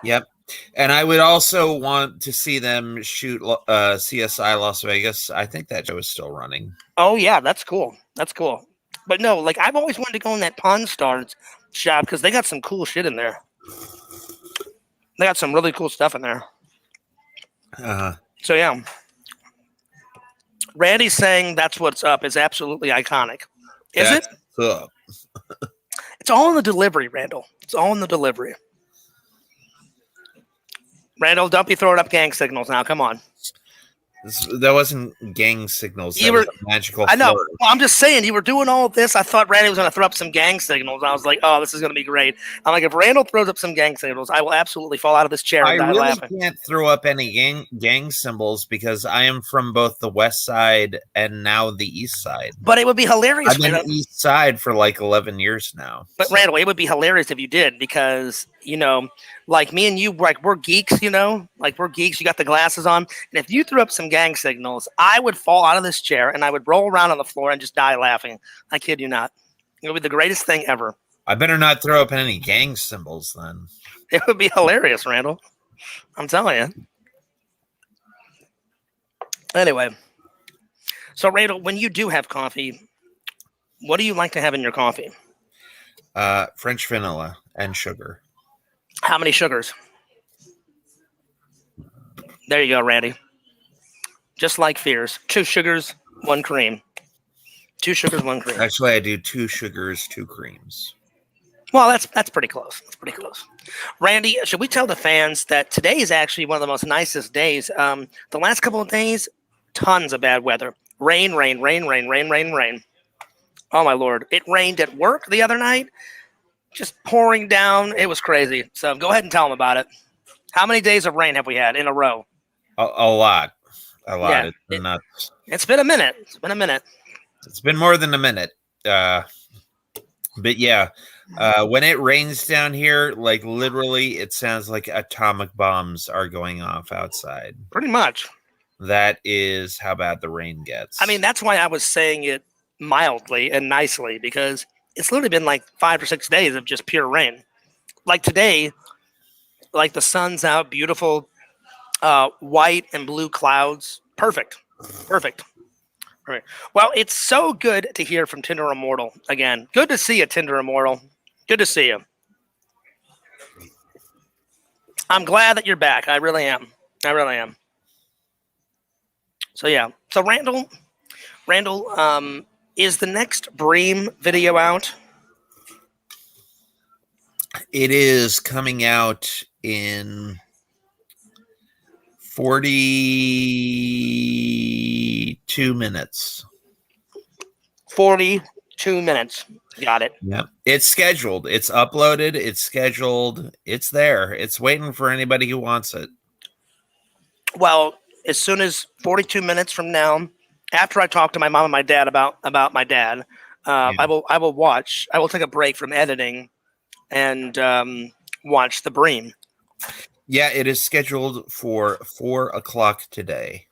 Yep. And I would also want to see them shoot CSI Las Vegas. I think that show is still running. Oh yeah, that's cool. That's cool. But no, like I've always wanted to go in that Pawn Stars shop because they got some cool shit in there. They got some really cool stuff in there. So yeah, Randy saying that's what's up is absolutely iconic. Is That's it? Up. It's all in the delivery, Randall. It's all in the delivery. Randall, don't be throwing up gang signals now. Come on. That wasn't gang signals. That You was were- a magical. I know. flourish. Well, I'm just saying, you were doing all of this. I thought Randy was going to throw up some gang signals. I was like, oh, this is going to be great. I'm like, if Randall throws up some gang signals, I will absolutely fall out of this chair I and die really laughing. can't throw up any gang symbols because I am from both the west side and now the east side. But it would be hilarious. I've been Randall. east side for like 11 years now. But So- Randall, it would be hilarious if you did because, like me and you, like we're geeks, like we're geeks. You got the glasses on. And if you threw up some gang signals, I would fall out of this chair and I would roll around on the floor and just die laughing. I kid you not. It would be the greatest thing ever. I better not throw up any gang symbols then. It would be hilarious, Randall. I'm telling you. Anyway, so Randall, when you do have coffee, what do you like to have in your coffee? French vanilla and sugar. How many sugars? There you go, Randy. Just like Fears. 2 sugars, 1 cream. 2 sugars, 1 cream. Actually, I do 2 sugars, 2 creams. Well, that's pretty close. That's pretty close. Randy, should we tell the fans that today is actually one of the most nicest days? The last couple of days, tons of bad weather. Rain. Oh, my Lord. It rained at work the other night. Just pouring down. It was crazy. So go ahead and tell them about it. How many days of rain have we had in a row? A lot. Yeah, It's been nuts. It's been a minute. It's been more than a minute. But yeah, when it rains down here, like literally, it sounds like atomic bombs are going off outside. Pretty much. That is how bad the rain gets. I mean, that's why I was saying it mildly and nicely because it's literally been like 5 or 6 days of just pure rain. Like today, like the sun's out, beautiful, white and blue clouds. Perfect. All right. Well, it's so good to hear from Tinder Immortal again. Good to see you, Tinder Immortal. Good to see you. I'm glad that you're back. I really am. So yeah. So Randall, is the next Bream video out? it is coming out in 42 minutes. 42 minutes. Got it. Yep. It's scheduled. It's uploaded. It's scheduled. It's there. It's waiting for anybody who wants it. Well, as soon as 42 minutes from now, after I talk to my mom and my dad about my dad, I will watch. I will take a break from editing and watch the Bream. Yeah, it is scheduled for 4:00 today.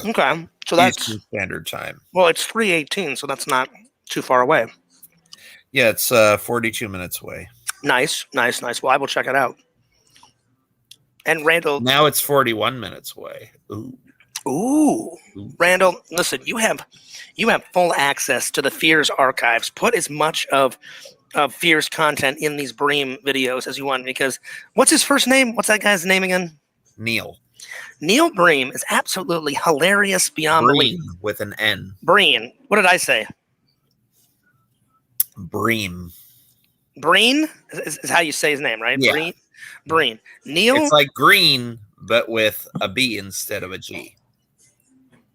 Okay, so that's Eastern Standard Time. well, it's 3:18, so that's not too far away. Yeah, it's 42 minutes away. Nice. Well, I will check it out. And Randall, Now it's 41 minutes away. ooh, Randall, listen, you have full access to the Fears archives. Put as much of Fears content in these Bream videos as you want, because what's his first name? What's that guy's name again? Neil Bream is absolutely hilarious beyond belief. with an N. Breen. What did I say? Bream. Breen is how you say his name, right? Yeah. Breen. Neil. It's like green, but with a B instead of a G.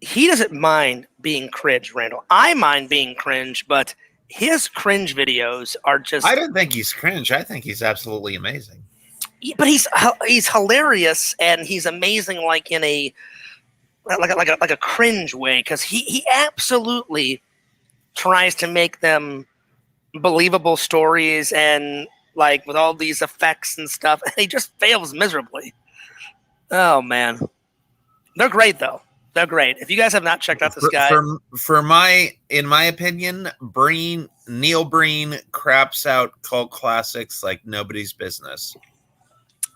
He doesn't mind being cringe, Randall. I mind being cringe, but his cringe videos are just. I don't think he's cringe. I think he's absolutely amazing. But he's hilarious and he's amazing, like in a like a cringe way, because he absolutely tries to make them believable stories and like with all these effects and stuff. And he just fails miserably. Oh man, they're great though. They're great. If you guys have not checked out this guy, in my opinion, Neil Breen craps out cult classics like nobody's business.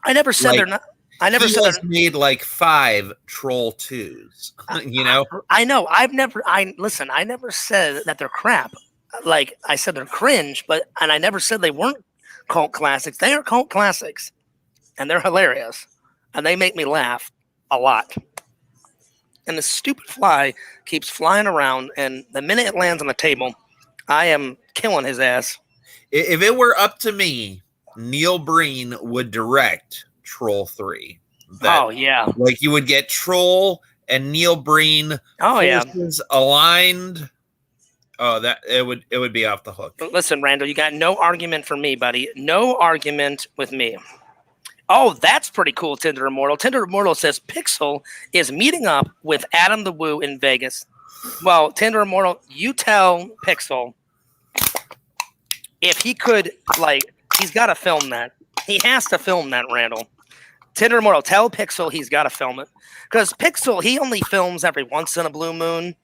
I never said they're not. I never said he's made like 5 Troll 2s. You know. I know. I never said that they're crap. Like I said, they're cringe, and I never said they weren't cult classics. They are cult classics, and they're hilarious, and they make me laugh a lot. And the stupid fly keeps flying around, and the minute it lands on the table, I am killing his ass. If it were up to me, Neil Breen would direct Troll 3. Oh yeah, like you would get Troll and Neil Breen. Oh yeah, aligned. Oh, that it would be off the hook. Listen, Randall, you got no argument for me, buddy. No argument with me. Oh, that's pretty cool, Tinder Immortal. Tinder Immortal says Pixel is meeting up with Adam the Woo in Vegas. Well, Tinder Immortal, you tell Pixel if he could, like, he's got to film that. He has to film that, Randall. Tinder Immortal, tell Pixel he's got to film it. Because Pixel, he only films every once in a blue moon.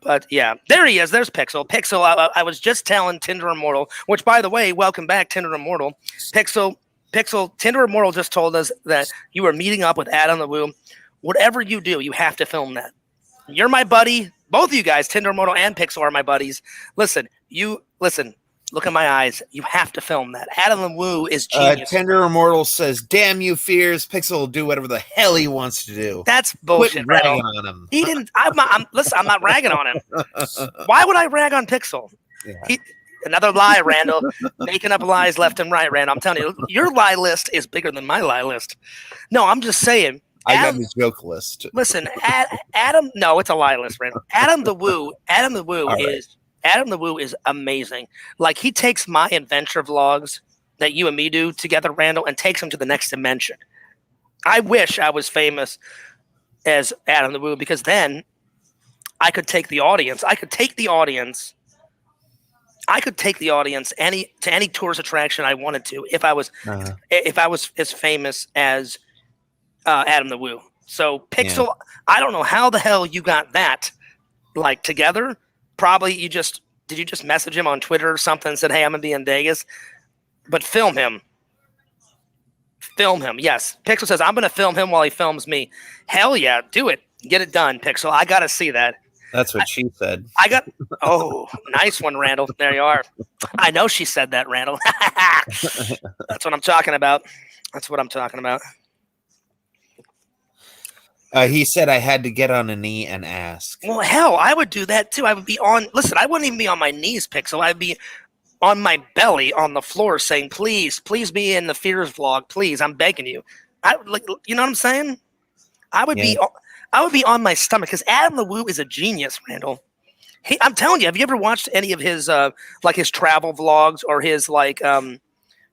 But, yeah, there he is. There's Pixel. Pixel, I was just telling Tinder Immortal, which, by the way, welcome back, Tinder Immortal. Pixel, Tinder Immortal just told us that you are meeting up with Adam the Woo. Whatever you do, you have to film that. You're my buddy. Both of you guys, Tinder Immortal and Pixel, are my buddies. Listen. Look in my eyes. You have to film that. Adam the Woo is genius. Tinder Immortal says, "Damn you, Fears! Pixel will do whatever the hell he wants to do." That's bullshit. Quit ragging on him. He didn't. Listen, I'm not ragging on him. Why would I rag on Pixel? Yeah. Another lie, Randall. Making up lies left and right, Randall. I'm telling you, your lie list is bigger than my lie list. No, I'm just saying. I got his joke list. Listen, Adam. No, it's a lie list, Randall. Adam the Woo is amazing. Like, he takes my adventure vlogs that you and me do together, Randall, and takes them to the next dimension. I wish I was famous as Adam the Woo, because then I could take the audience. I could take the audience to any tourist attraction I wanted to if I was as famous as Adam the Woo. So Pixel, yeah. I don't know how the hell you got that like together. Probably did you just message him on Twitter or something and said, "Hey, I'm gonna be in Vegas," but film him. Film him. Yes. Pixel says, "I'm gonna film him while he films me." Hell yeah, do it. Get it done, Pixel. I gotta see that. That's what she said. Nice one, Randall. There you are. I know she said that, Randall. That's what I'm talking about. He said I had to get on a knee and ask. Well, hell, I would do that too. I would be listen, I wouldn't even be on my knees, Pixel. I'd be on my belly on the floor saying, please be in the Fears vlog. Please, I'm begging you. You know what I'm saying? I would be on my stomach, because Adam the Woo is a genius, Randall. I'm telling you, have you ever watched any of his his travel vlogs or his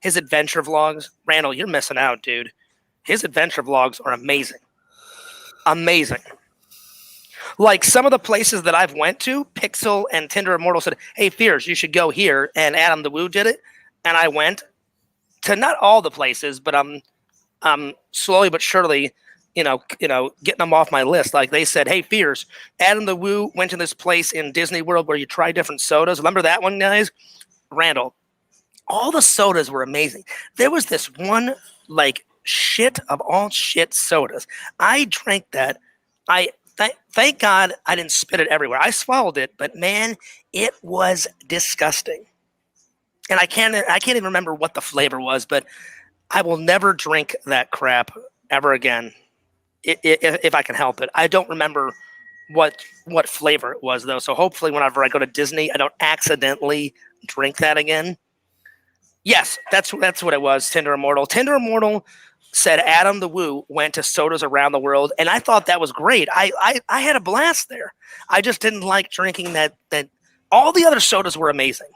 his adventure vlogs? Randall, you're missing out, dude. His adventure vlogs are amazing. Amazing. Like, some of the places that I've went to, Pixel and Tinder Immortal said, "Hey, Fears, you should go here," and Adam the Woo did it, and I went to not all the places, but I'm slowly but surely, getting them off my list. Like, they said, "Hey, Fears, Adam the Woo went to this place in Disney World where you try different sodas." Remember that one, guys? Randall, all the sodas were amazing. There was this one like shit of all shit sodas. I drank that. Thank God I didn't spit it everywhere. I swallowed it, but man, it was disgusting. And I can't even remember what the flavor was, but I will never drink that crap ever again if I can help it. I don't remember what flavor it was though. So hopefully whenever I go to Disney, I don't accidentally drink that again. Yes, that's what it was. Tinder Immortal. Tinder Immortal said Adam the Woo went to sodas around the world, and I thought that was great. I had a blast there. I just didn't like drinking that. All the other sodas were amazing.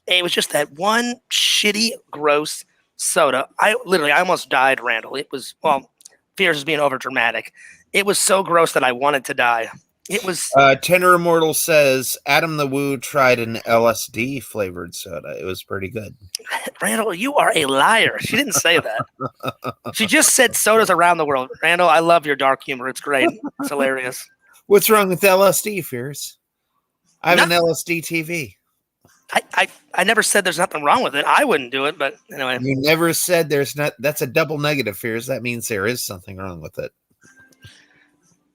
It was just that one shitty, gross soda. I almost died, Randall. It was, well, Fears is being over dramatic. It was so gross that I wanted to die. It was. Tender Immortal says Adam the Woo tried an LSD flavored soda. It was pretty good. Randall, you are a liar. She didn't say that. She just said sodas around the world. Randall, I love your dark humor. It's great. It's hilarious. What's wrong with LSD, Fears? I have an LSD TV. I never said there's nothing wrong with it. I wouldn't do it, but anyway. You never said there's not. That's a double negative, Fears. That means there is something wrong with it.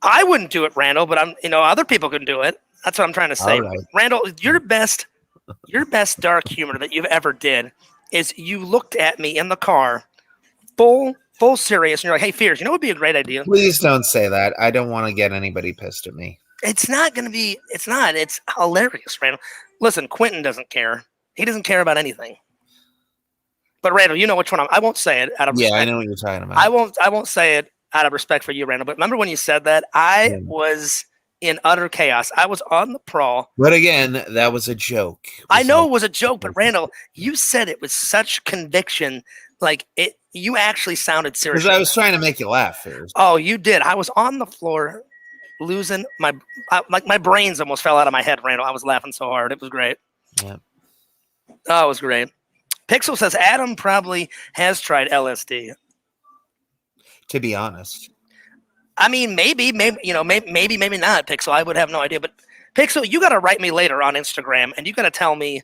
I wouldn't do it, Randall, but other people can do it. That's what I'm trying to say. Right. Randall, your best dark humor that you've ever did is you looked at me in the car, full serious, and you're like, "Hey, Fears, what would be a great idea?" Please don't say that. I don't want to get anybody pissed at me. It's not going to be. It's not. It's hilarious, Randall. Listen, Quentin doesn't care. He doesn't care about anything. But Randall, you know which one I won't say it out of respect. Yeah, I know what you're talking about. I won't say it out of respect for you, Randall. But remember when you said that? I was in utter chaos. I was on the prowl. But again, that was a joke. I know it was a joke, but Randall, you said it with such conviction. Like you actually sounded serious. Because I was trying to make you laugh first. Oh, you did. I was on the floor losing my brains almost fell out of my head, Randall. I was laughing so hard. It was great. Yeah. Oh, it was great. Pixel says Adam probably has tried LSD. To be honest. I mean, maybe not, Pixel. I would have no idea. But Pixel, you got to write me later on Instagram, and you got to tell me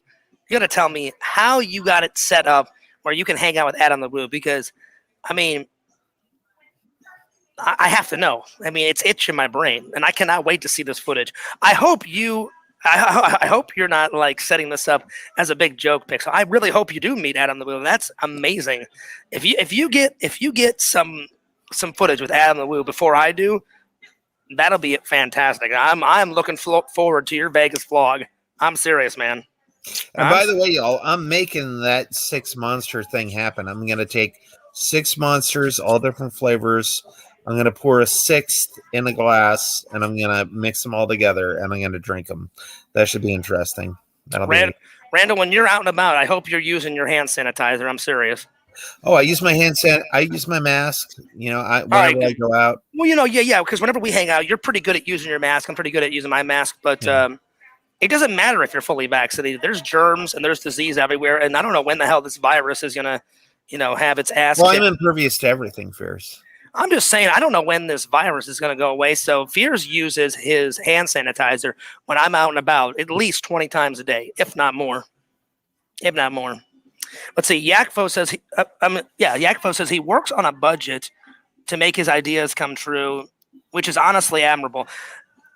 how you got it set up where you can hang out with Adam the Woo. Because, I mean, I have to know. I mean, it's itching my brain, and I cannot wait to see this footage. I hope you're not like setting this up as a big joke, Pixel. I really hope you do meet Adam the Woo. That's amazing. If you get some footage with Adam the Woo before I do, that'll be fantastic. I'm looking forward to your Vegas vlog. I'm serious, man. And by the way, y'all, I'm making that 6 monster thing happen. I'm gonna take 6 monsters, all different flavors. I'm going to pour a 6th in a glass, and I'm going to mix them all together, and I'm going to drink them. That should be interesting. Randall, when you're out and about, I hope you're using your hand sanitizer. I'm serious. Oh, I use my I use my mask. Whenever I go out. Well, yeah. Because whenever we hang out, you're pretty good at using your mask. I'm pretty good at using my mask, but it doesn't matter if you're fully vaccinated. There's germs and there's disease everywhere, and I don't know when the hell this virus is going to, have its ass. Well, I'm impervious to everything, Fierce. I'm just saying, I don't know when this virus is going to go away. So Fears uses his hand sanitizer when I'm out and about at least 20 times a day, if not more. Let's see. Yakfo says he works on a budget to make his ideas come true, which is honestly admirable.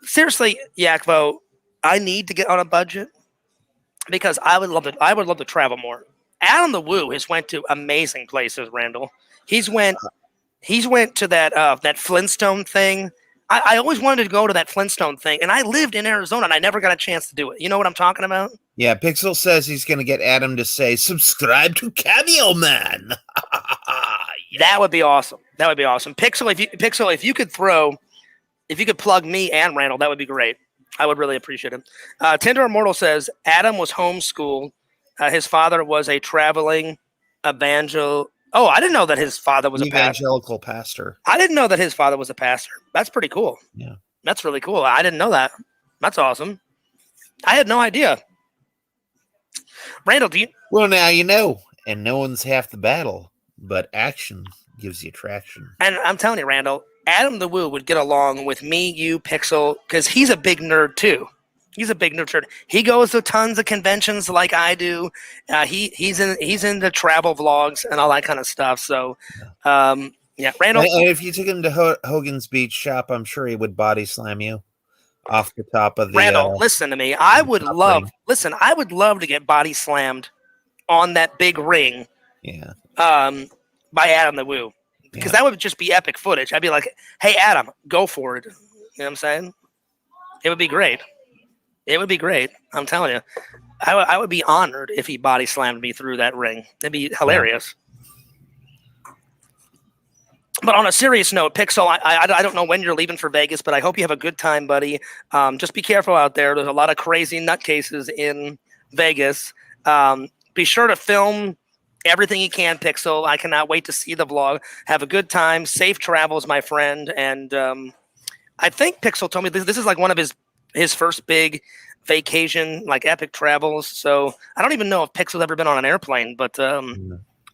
Seriously, Yakfo, I need to get on a budget because I would love to travel more. Adam the Woo has went to amazing places, Randall. He's went to that Flintstone thing. I always wanted to go to that Flintstone thing, and I lived in Arizona, and I never got a chance to do it. You know what I'm talking about? Yeah, Pixel says he's going to get Adam to say, subscribe to Cameo Man. Yeah. That would be awesome. Pixel, if you could plug me and Randall, that would be great. I would really appreciate it. Tinder Immortal says Adam was homeschooled. His father was a traveling evangel. Oh, I didn't know that his father was evangelical pastor. I didn't know that his father was a pastor. That's pretty cool. Yeah. That's really cool. I didn't know that. That's awesome. I had no idea. Randall, do you? Well, now you know, and no one's half the battle, but action gives you traction. And I'm telling you, Randall, Adam the Woo would get along with me, you, Pixel, because he's a big nerd too. He's a big nerd. He goes to tons of conventions like I do. He's into travel vlogs and all that kind of stuff. So, yeah, Randall. And if you took him to Hogan's Beach shop, I'm sure he would body slam you off the top of the. Randall, listen to me. I would love to get body slammed on that big ring. Yeah. By Adam the Woo, because that would just be epic footage. I'd be like, "Hey, Adam, go for it." You know what I'm saying? It would be great. It would be great. I'm telling you, I would be honored if he body slammed me through that ring. That'd be hilarious. Yeah. But on a serious note, Pixel, I don't know when you're leaving for Vegas, but I hope you have a good time, buddy. Just be careful out there. There's a lot of crazy nutcases in Vegas. Be sure to film everything you can, Pixel. I cannot wait to see the vlog. Have a good time. Safe travels, my friend. And I think Pixel told me this is like one of his first big vacation, like epic travels. So I don't even know if Pixel's ever been on an airplane, but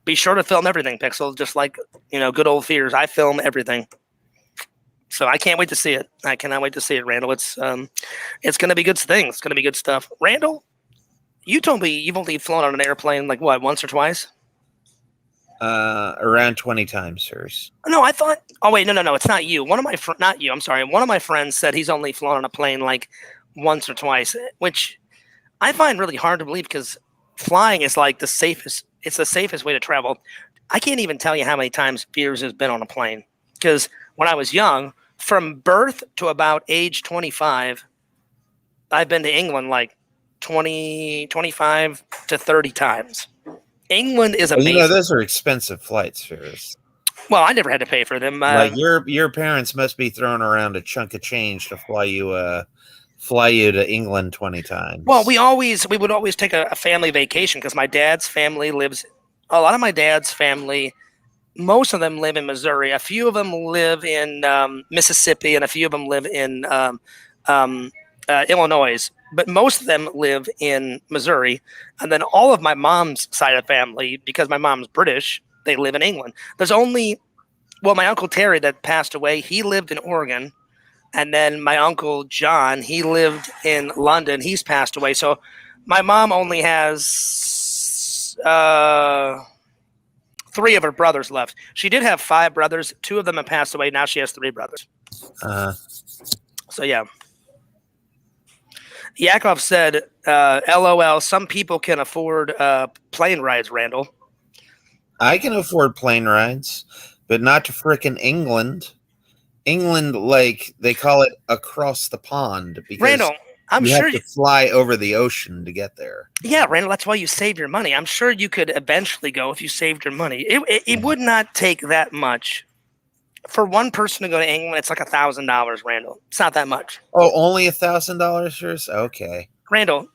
be sure to film everything, Pixel. Just like, good old Fears. I film everything. So I can't wait to see it. I cannot wait to see it, Randall. It's going to be good things. It's going to be good stuff. Randall, you told me you've only flown on an airplane like what, once or twice? Around 20 times, sirs. No, I thought. Oh wait, no. It's not you. Not you. I'm sorry. One of my friends said he's only flown on a plane like once or twice, which I find really hard to believe because flying is like the safest. It's the safest way to travel. I can't even tell you how many times Fears has been on a plane because when I was young, from birth to about age 25, I've been to England like 25 to 30 times. England is amazing. Those are expensive flights, Fears. Well, I never had to pay for them. Like your parents must be throwing around a chunk of change to fly you to England 20 times. Well, we would always take a family vacation because my dad's family lives. A lot of my dad's family, most of them live in Missouri. A few of them live in Mississippi, and a few of them live in Illinois. But most of them live in Missouri. And then all of my mom's side of the family, because my mom's British, they live in England. There's only, my Uncle Terry that passed away, he lived in Oregon. And then my Uncle John, he lived in London. He's passed away. So my mom only has 3 of her brothers left. She did have 5 brothers. 2 of them have passed away. Now she has 3 brothers. So, yeah. Yakov said, LOL, some people can afford plane rides, Randall. I can afford plane rides, but not to frickin' England. England, like, they call it across the pond. Because Randall, I'm sure you have to fly over the ocean to get there. Yeah, Randall, that's why you save your money. I'm sure you could eventually go if you saved your money. It would not take that much. For one person to go to England, it's like $1,000, Randall. It's not that much. Oh, only $1,000, sirs? Okay. Randall,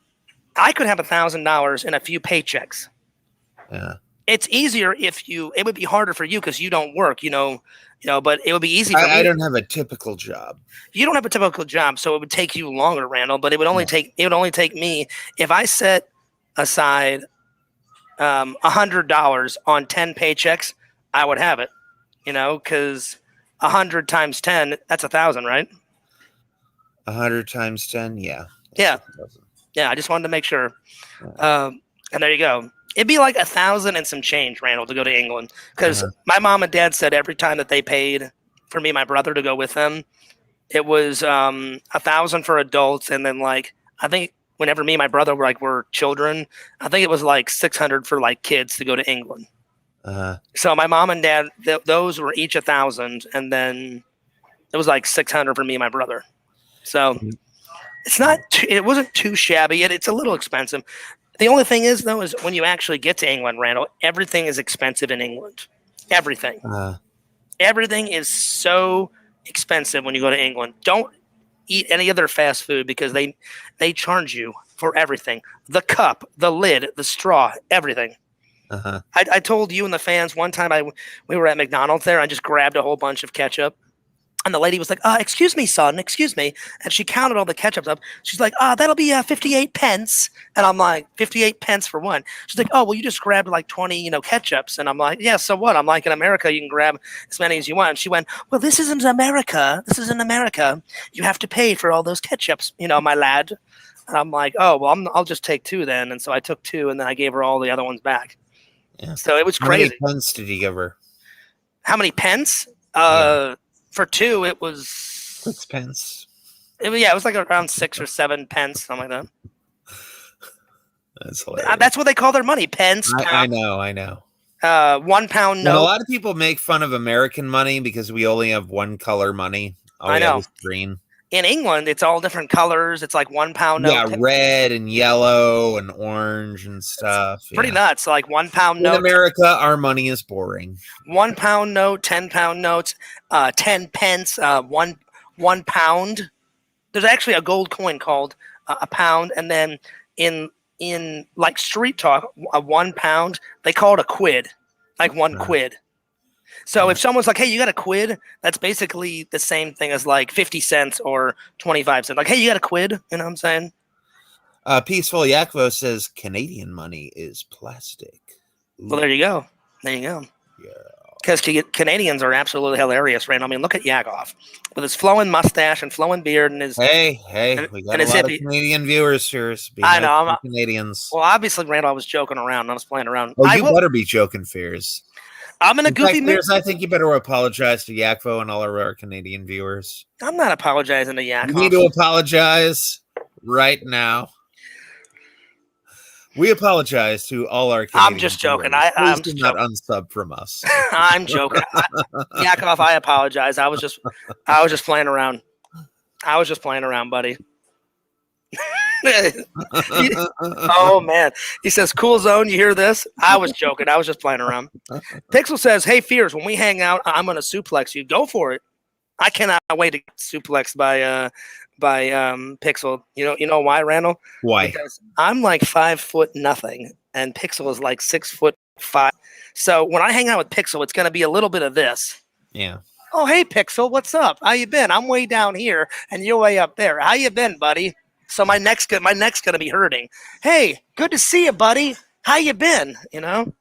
I could have $1,000 in a few paychecks. Yeah. It's easier it would be harder for you because you don't work, but it would be easy for me. I don't have a typical job. You don't have a typical job, so it would take you longer, Randall, but it would only take me if I set aside $100 on 10 paychecks, I would have it. Because 100 times 10, that's 1,000, right? 100 times 10, yeah. Yeah. Yeah, I just wanted to make sure. And there you go. It'd be like 1,000 and some change, Randall, to go to England. Because my mom and dad said every time that they paid for me and my brother to go with them, it was 1,000 for adults. And then, I think whenever me and my brother were children, I think it was like 600 for kids to go to England. So my mom and dad, those were each 1,000, and then it was like 600 for me and my brother. So it wasn't too shabby. It's a little expensive. The only thing is, though, is when you actually get to England, Randall, everything is expensive in England. Everything. Everything is so expensive when you go to England. Don't eat any other fast food because they charge you for everything. The cup, the lid, the straw, everything. I told you and the fans one time we were at McDonald's there. I just grabbed a whole bunch of ketchup. And the lady was like, excuse me, son, excuse me. And she counted all the ketchups up. She's like, that'll be 58 pence. And I'm like, 58 pence for one. She's like, well, you just grabbed 20, ketchups. And I'm like, yeah, so what? I'm like, in America, you can grab as many as you want. And she went, well, this isn't America. This isn't America. You have to pay for all those ketchups, my lad. And I'm like, oh, well, I'll just take 2 then. And so I took 2, and then I gave her all the other ones back. Yeah. So it was How many crazy. pence did you give her? How many pence? Yeah. For 2, it was 6 pence. it was like around 6 or 7 pence, something like That's that. hilarious. That's what they call their money, pence. I know. 1 pound And note. a lot of people make fun of American money because we only have one color money. All I we have know. is green. In England, it's all different colors. It's like 1 pound note. Yeah, red and yellow and orange and stuff. Pretty nuts. Like 1 pound In note. America, our money is boring. 1 pound note, 10 pound notes, 10 pence, one pound. There's actually a gold coin called a pound, and then in like street talk, a 1 pound, they call it a quid, like 1 quid. So if someone's like, hey, you got a quid, that's basically the same thing as like 50 cents or 25 cents. Like, hey, you got a quid? You know what I'm saying? Peaceful Yakvo says Canadian money is plastic. Ooh. Well, there you go. There you go. Yeah. Because Canadians are absolutely hilarious, Randall. I mean, look at Yakov with his flowing mustache and flowing beard and his. Hey, we got a lot of Canadian viewers here. I know. I'm Canadians. Well, obviously, Randall, I was joking around. I was playing around. Oh, you better be joking, Fears. I'm in a goofy mood. I think you better apologize to Yakvo and all of our Canadian viewers. I'm not apologizing to Yakov. You need to apologize right now. We apologize to all our Canadian I'm just joking. viewers. I'm Please just do not joking. unsub from us. I'm joking. Yakov, I apologize. I was just playing around. I was just playing around, buddy. Oh man, he says, "Cool zone." You hear this? I was joking. I was just playing around. Pixel says, "Hey, Fears, when we hang out, I'm gonna suplex you. Go for it." I cannot wait to get suplexed by Pixel. You know why, Randall? Why? Because I'm like 5'0", and Pixel is like 6'5". So when I hang out with Pixel, it's gonna be a little bit of this. Yeah. Oh, hey, Pixel, what's up? How you been? I'm way down here, and you're way up there. How you been, buddy? So my neck's gonna be hurting. Hey, good to see you, buddy. How you been? You know,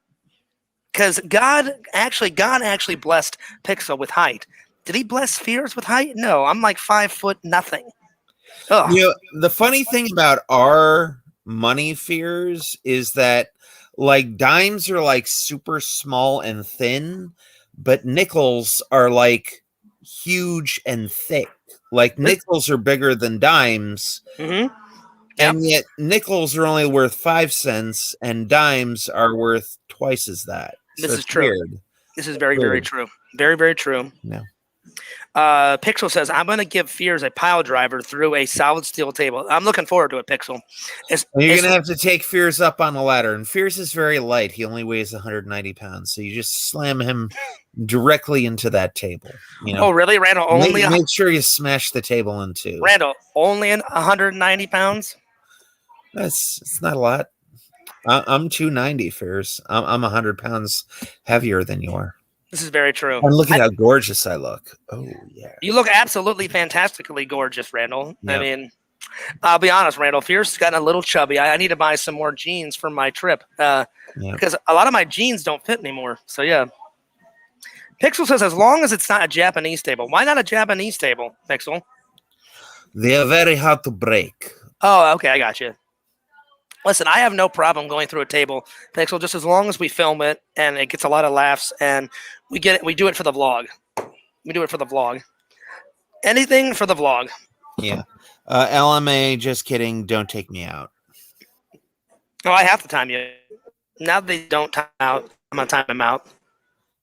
because God actually blessed Pixel with height. Did he bless Fears with height? No, I'm like 5'0". Ugh. You know, the funny thing about our money, Fears, is that like dimes are like super small and thin, but nickels are like huge and thick. Like nickels are bigger than dimes, Mm-hmm. and yet nickels are only worth 5 cents, and dimes are worth twice as that. This So is true. weird. This is very, very true. Very, very true. No. Pixel says, I'm going to give Fears a pile driver through a solid steel table. I'm looking forward to it, Pixel. You're going to have to take Fears up on a ladder, and Fears is very light. He only weighs 190 pounds, so you just slam him directly into that table. You know? Oh, really, Randall? Make sure you smash the table in two. Randall, only 190 pounds? It's not a lot. I'm 290, Fears. I'm 100 pounds heavier than you are. This is very true. And look at how gorgeous I look. Oh, yeah. You look absolutely fantastically gorgeous, Randall. Yeah. I mean, I'll be honest, Randall. Fears has gotten a little chubby. I need to buy some more jeans for my trip because a lot of my jeans don't fit anymore. So, yeah. Pixel says, as long as it's not a Japanese table. Why not a Japanese table, Pixel? They are very hard to break. Oh, okay. I got you. Listen, I have no problem going through a table, Pixel, just as long as we film it and it gets a lot of laughs and we do it for the vlog. We do it for the vlog. Anything for the vlog. Yeah. LMA, just kidding. Don't take me out. Oh, I have to time you. Now that they don't time out, I'm going to time them out.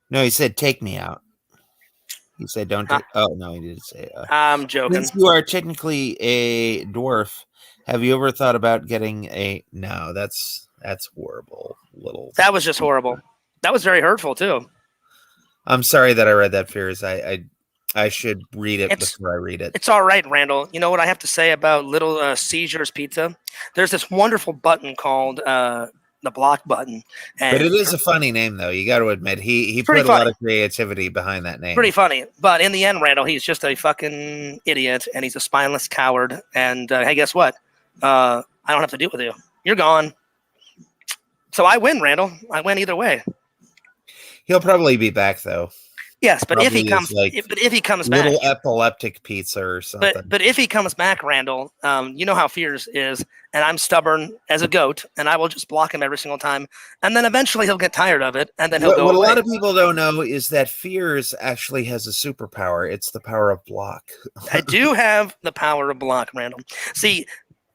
No, he said take me out. He said don't take. Oh, no, he didn't say I'm joking. Since you are technically a dwarf, have you ever thought about getting a... No, that's horrible. That was just horrible. That was very hurtful, too. I'm sorry that I read that, Fears. I should read it before I read it. It's all right, Randall. You know what I have to say about Little Seizures Pizza? There's this wonderful button called the block button. And but it is a funny name, though. You got to admit, he put a lot of creativity behind that name. Pretty funny. But in the end, Randall, he's just a fucking idiot, and he's a spineless coward. And hey, guess what? I don't have to deal with you. You're gone. So I win, Randall. I win either way. He'll probably be back, though. Yes, but if he Probably comes, is like but if he comes back, little epileptic pizza or something. but if he comes back, Randall, you know how Fears is, and I'm stubborn as a goat, and I will just block him every single time, and then eventually he'll get tired of it, and then he'll go What a away. lot of people don't know is that Fears actually has a superpower. It's the power of block. I do have the power of block, Randall. See,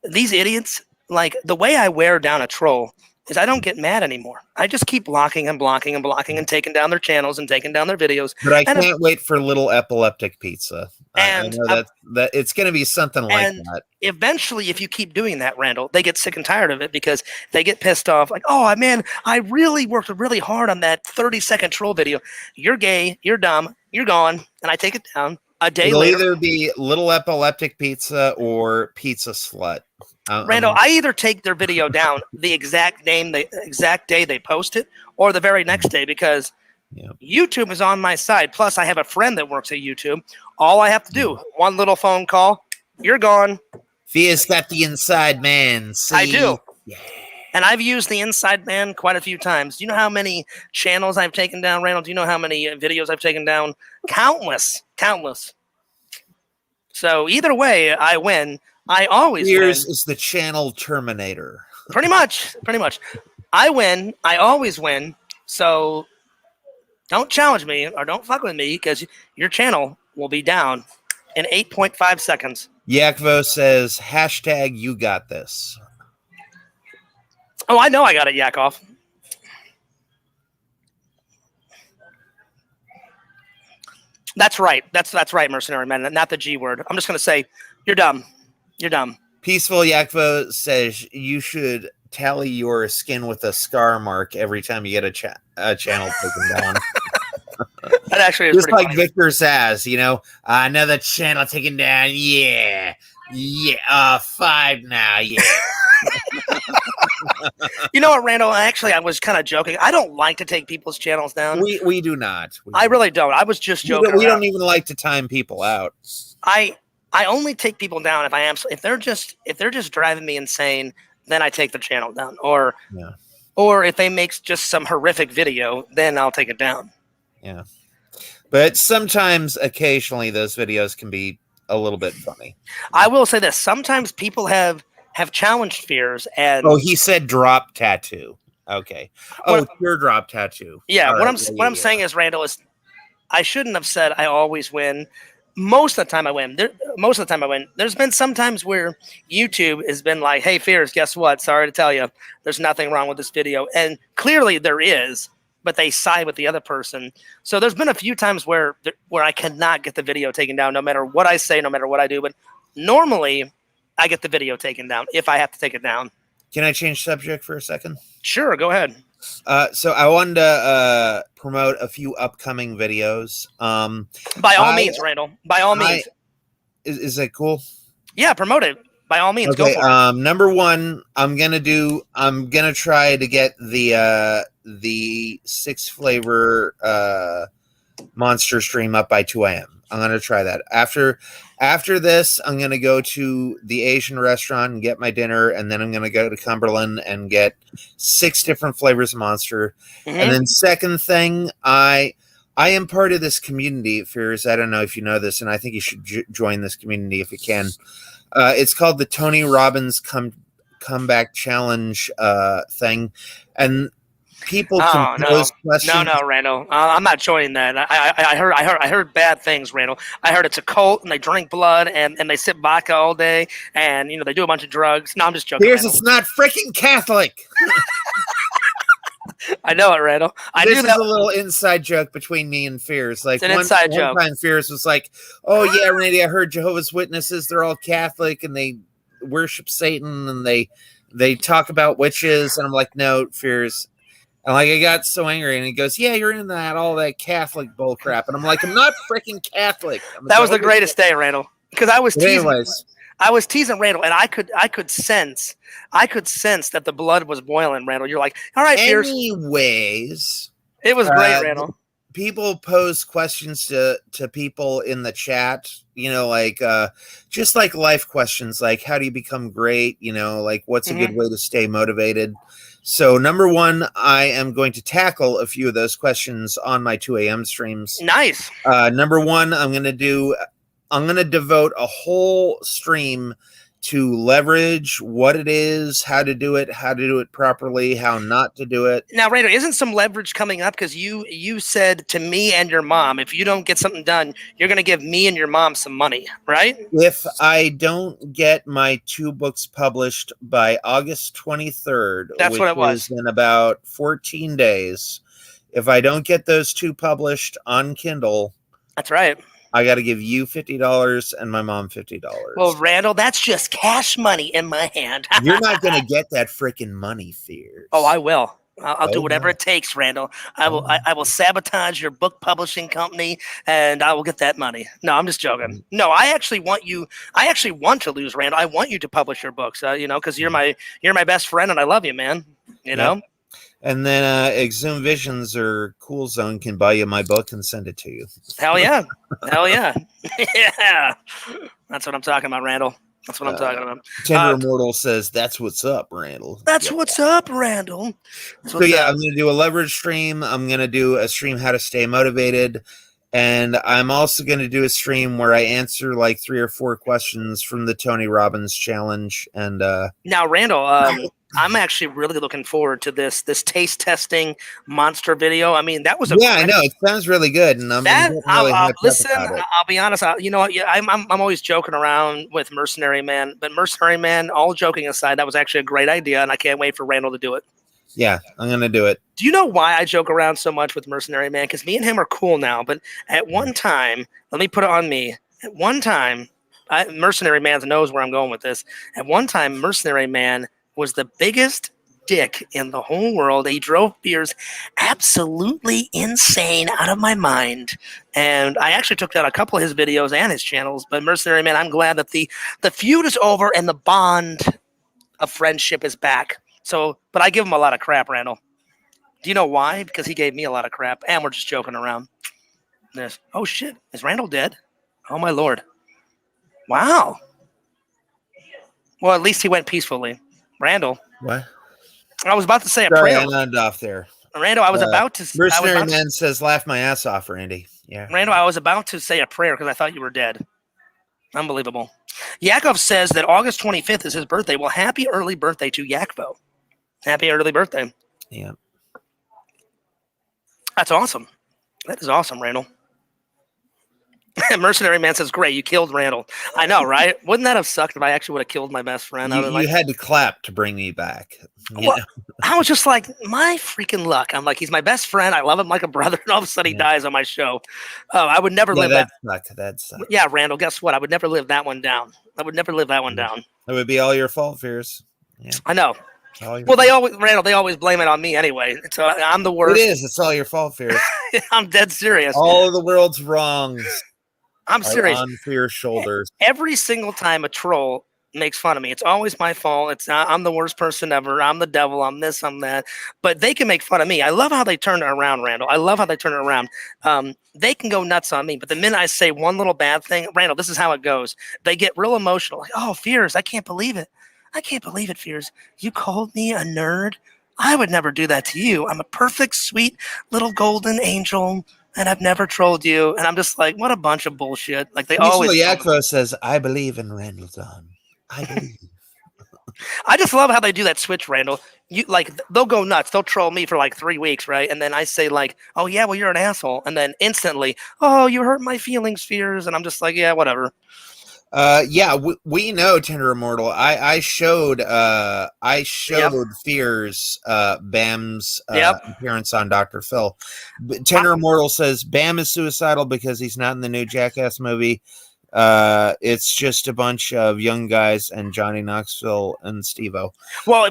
these idiots, like the way I wear down a troll is I don't get mad anymore. I just keep blocking and blocking and blocking and taking down their channels and taking down their videos. But I And can't wait for little epileptic pizza. I and know that it's going to be something like and that. eventually, if you keep doing that, Randall, they get sick and tired of it because they get pissed off. Like, oh man, I really worked really hard on that 30-second troll video. You're gay. You're dumb. You're gone. And I take it down. A day It'll later, either be little epileptic pizza or pizza slut. Randall, I either take their video down the exact day they post it, or the very next day because YouTube is on my side. Plus, I have a friend that works at YouTube. All I have to do, one little phone call, you're gone. Fia's got the inside man. See? I do. Yeah. And I've used the inside man quite a few times. Do you know how many channels I've taken down, Randall? Do you know how many videos I've taken down? Countless. So either way, I win. I always Fears win. is the channel terminator. Pretty much. I win. I always win. So don't challenge me or don't fuck with me because your channel will be down in 8.5 seconds. Yakvo says, hashtag you got this. Oh, I know I got it, Yakov. That's right. That's right, mercenary man. Not the G word. I'm just going to say, you're dumb. You're dumb. Peaceful Yakvo says you should tally your skin with a scar mark every time you get a channel taken down. That actually is just pretty like funny. Victor says, another channel taken down. Yeah. 5 now. Yeah. You know what, Randall? Actually, I was kind of joking. I don't like to take people's channels down. We do not. I really don't. I was just joking. We don't even like to time people out. I only take people down if they're just driving me insane. Then I take the channel down, or if they make just some horrific video, then I'll take it down. Yeah, but occasionally, those videos can be a little bit funny. I will say this: sometimes people have challenged Fears, and he said drop tattoo. Okay. Teardrop tattoo. Yeah. What I'm saying is, Randall, is I shouldn't have said I always win. Most of the time I win. There's been some times where YouTube has been like, hey, Fears, guess what? Sorry to tell you, there's nothing wrong with this video. And clearly there is, but they side with the other person. So there's been a few times where I cannot get the video taken down, no matter what I say, no matter what I do. But normally I get the video taken down if I have to take it down. Can I change subject for a second? Sure, go ahead. So I wanted to promote a few upcoming videos. By all means, Randall. By all means. Is that cool? Yeah, promote it. By all means, okay, go for it. Number one, I'm gonna try to get the 6 flavor monster stream up by 2 a.m. I'm gonna try that. After this, I'm gonna go to the Asian restaurant and get my dinner, and then I'm gonna go to Cumberland and get 6 different flavors of monster. Mm-hmm. And then second thing, I am part of this community, Fears. I don't know if you know this, and I think you should join this community if you can. It's called the Tony Robbins Comeback Challenge thing, and people can pose questions. No, Randall. I'm not joining that. I heard bad things, Randall. I heard it's a cult and they drink blood and they sip vodka all day and they do a bunch of drugs. No, I'm just joking. Fears, it's not freaking Catholic. I know it, Randall. This is a little inside joke between me and Fears. Like it's an inside joke. One time Fears was like, "Oh yeah, Randy, I heard Jehovah's Witnesses. They're all Catholic and they worship Satan and they talk about witches." And I'm like, "No, Fears." And like I got so angry, and he goes, "Yeah, you're into all that Catholic bull crap." And I'm like, "I'm not freaking Catholic." That was the greatest day, Randall, because I was teasing. Anyways. I was teasing Randall, and I could sense that the blood was boiling. Randall, you're like, "All right, Fears." Anyways, it was great, Randall. people pose questions to people in the chat, like just like life questions, like how do you become great? Like what's a good way to stay motivated? So number one, I am going to tackle a few of those questions on my 2 a.m. streams. Nice. Number one, I'm going to devote a whole stream to leverage what it is, how to do it properly, how not to do it. Now, Randall, isn't some leverage coming up? Because you said to me and your mom, if you don't get something done, you're going to give me and your mom some money, right? If I don't get my 2 books published by August 23rd, that's what it was, is in about 14 days, if I don't get those 2 published on Kindle, that's right, I got to give you $50 and my mom $50. Well, Randall, that's just cash money in my hand. You're not going to get that freaking money, Fears. Oh, I will. I'll do whatever it takes, Randall. I will sabotage your book publishing company, and I will get that money. No, I'm just joking. No, I actually want to lose, Randall. I want you to publish your books. Because you're my best friend, and I love you, man. You know. And then Exhume Visions or Cool Zone can buy you my book and send it to you. Hell yeah. Hell yeah. Yeah. That's what I'm talking about, Randall. That's what I'm talking about. Tender Immortal says, that's what's up, Randall. That's what's up, Randall. So yeah, I'm going to do a leverage stream. I'm going to do a stream how to stay motivated. And I'm also going to do a stream where I answer like 3 or 4 questions from the Tony Robbins challenge. And now, Randall, I'm actually really looking forward to this taste testing monster video. I mean, that was I know it sounds really good, and I'm really listen. I'll be honest. I'm always joking around with Mercenary Man, but Mercenary Man, all joking aside, that was actually a great idea, and I can't wait for Randall to do it. Yeah, I'm gonna do it. Do you know why I joke around so much with Mercenary Man? Because me and him are cool now, but at one time, let me put it on me. At one time, Mercenary Man knows where I'm going with this. At one time, Mercenary Man was the biggest dick in the whole world. He drove Fears absolutely insane out of my mind. And I actually took down a couple of his videos and his channels. But Mercenary Man, I'm glad that the feud is over and the bond of friendship is back. So, but I give him a lot of crap, Randall. Do you know why? Because he gave me a lot of crap, and we're just joking around. Oh, shit. Is Randall dead? Oh, my Lord. Wow. Well, at least he went peacefully. Randall. What? I was about to say a prayer. prayer. I landed off there. Randall, I was about to. Mercenary Man says, laugh my ass off, Randy. Yeah. Randall, I was about to say a prayer because I thought you were dead. Unbelievable. Yakov says that August 25th is his birthday. Well, happy early birthday to Yakvo. Happy early birthday. Yeah. That's awesome. That is awesome, Randall. Mercenary Man says, great, you killed Randall. I know, right? Wouldn't that have sucked if I actually would have killed my best friend? You had to clap to bring me back. Well, I was just like, my freaking luck. I'm like, he's my best friend. I love him like a brother. And all of a sudden he dies on my show. Oh, I would never live that. That sucked. Yeah, Randall, guess what? I would never live that one down. I would never live that one down. It would be all your fault, Fears. Yeah. I know. Well, they always blame it on me anyway. So I'm the worst. It is. It's all your fault, Fears. I'm dead serious. All of the world's wrongs. I'm serious. On Fear's shoulders. Every single time a troll makes fun of me, it's always my fault. It's not, I'm the worst person ever. I'm the devil. I'm this. I'm that. But they can make fun of me. I love how they turn it around, Randall. I love how they turn it around. They can go nuts on me, but the minute I say one little bad thing, Randall, this is how it goes. They get real emotional. Like, oh, Fears, I can't believe it. I can't believe it, Fears. You called me a nerd? I would never do that to you. I'm a perfect, sweet little golden angel. And I've never trolled you. And I'm just like, what a bunch of bullshit. Like they always. Yakvo says, I believe in Randall Dunn. I believe. I just love how they do that switch, Randall. You like they'll go nuts. They'll troll me for like 3 weeks, right? And then I say like, oh yeah, well you're an asshole. And then instantly, oh, you hurt my feelings, Fears. And I'm just like, yeah, whatever. We know Tender Immortal. I showed Fears Bam's appearance on Dr. Phil. Tender Immortal says Bam is suicidal because he's not in the new Jackass movie. It's just a bunch of young guys and Johnny Knoxville and Steve-O. We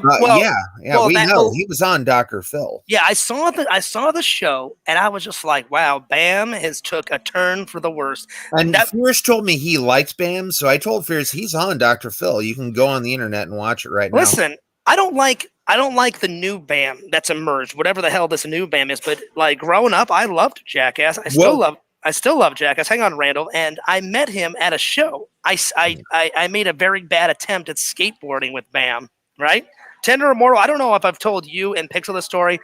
know he was on Dr. Phil. Yeah, I saw the show and I was just like, wow, Bam has took a turn for the worst. And Fears told me he liked Bam, so I told Fears he's on Dr. Phil. You can go on the internet and watch it right now. Listen, I don't like the new Bam that's emerged, whatever the hell this new Bam is. But like growing up, I loved Jackass. I still love Jackass. Hang on, Randall. And I met him at a show. I made a very bad attempt at skateboarding with Bam. Right, Tender Immortal. I don't know if I've told you and Pixel the story.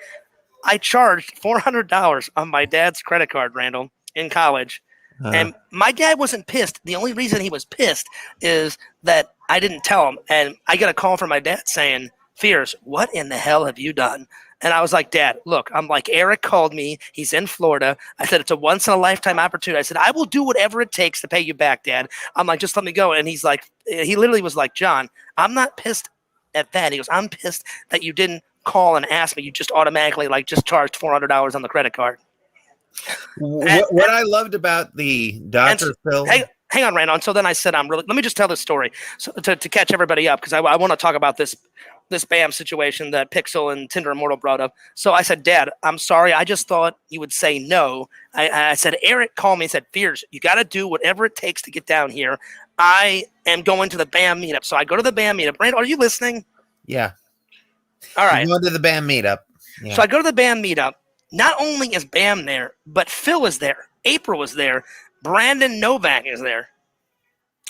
I charged $400 on my dad's credit card, Randall, in college. And my dad wasn't pissed. The only reason he was pissed is that I didn't tell him. And I got a call from my dad saying, Fears, what in the hell have you done? And I was like, Dad, look, I'm like, Eric called me. He's in Florida. I said, it's a once in a lifetime opportunity. I said, I will do whatever it takes to pay you back, Dad. I'm like, just let me go. And he's like, he literally was like, John, I'm not pissed at that. He goes, I'm pissed that you didn't call and ask me. You just automatically like just charged $400 on the credit card. What I loved about the Dr. Phil. Hang on, Randall. And so then I said, let me just tell this story to catch everybody up, because I want to talk about this Bam situation that Pixel and Tinder Immortal brought up. So I said, Dad, I'm sorry. I just thought you would say no. I said, Eric called me and said, Fears, you got to do whatever it takes to get down here. I am going to the Bam meetup. So I go to the Bam meetup. Randall, are you listening? Yeah. All right. Go to the Bam meetup. Yeah. So I go to the Bam meetup. Not only is Bam there, but Phil is there. April is there. Brandon Novak is there.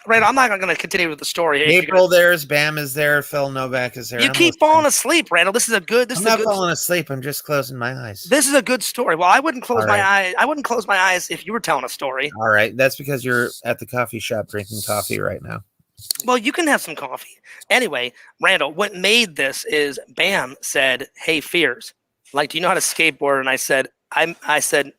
Right, I'm not going to continue with the story. April there's Bam is there. Phil Novak is there. You keep falling asleep, Randall. This is a good. I'm not falling asleep. I'm just closing my eyes. This is a good story. Well, I wouldn't close my eyes. I wouldn't close my eyes if you were telling a story. All right, that's because you're at the coffee shop drinking coffee right now. Well, you can have some coffee. Anyway, Randall, what made this is Bam said, "Hey, Fears, like, do you know how to skateboard?" And I said,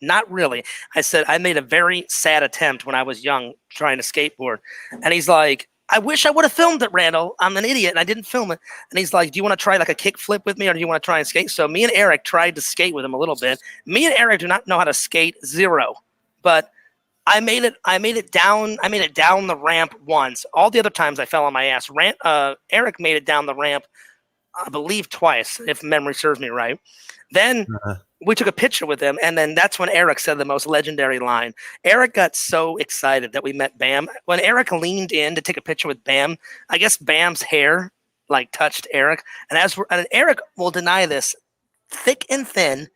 not really. I said, I made a very sad attempt when I was young trying to skateboard. And he's like, I wish I would have filmed it, Randall. I'm an idiot and I didn't film it. And he's like, do you want to try like a kick flip with me, or do you want to try and skate? So me and Eric tried to skate with him a little bit. Me and Eric do not know how to skate, zero. But I made it down the ramp once. All the other times I fell on my ass. Eric made it down the ramp, I believe twice, if memory serves me right. Then we took a picture with him, and then that's when Eric said the most legendary line. Eric got so excited that we met Bam. When Eric leaned in to take a picture with Bam, I guess Bam's hair like touched Eric. And Eric will deny this thick and thin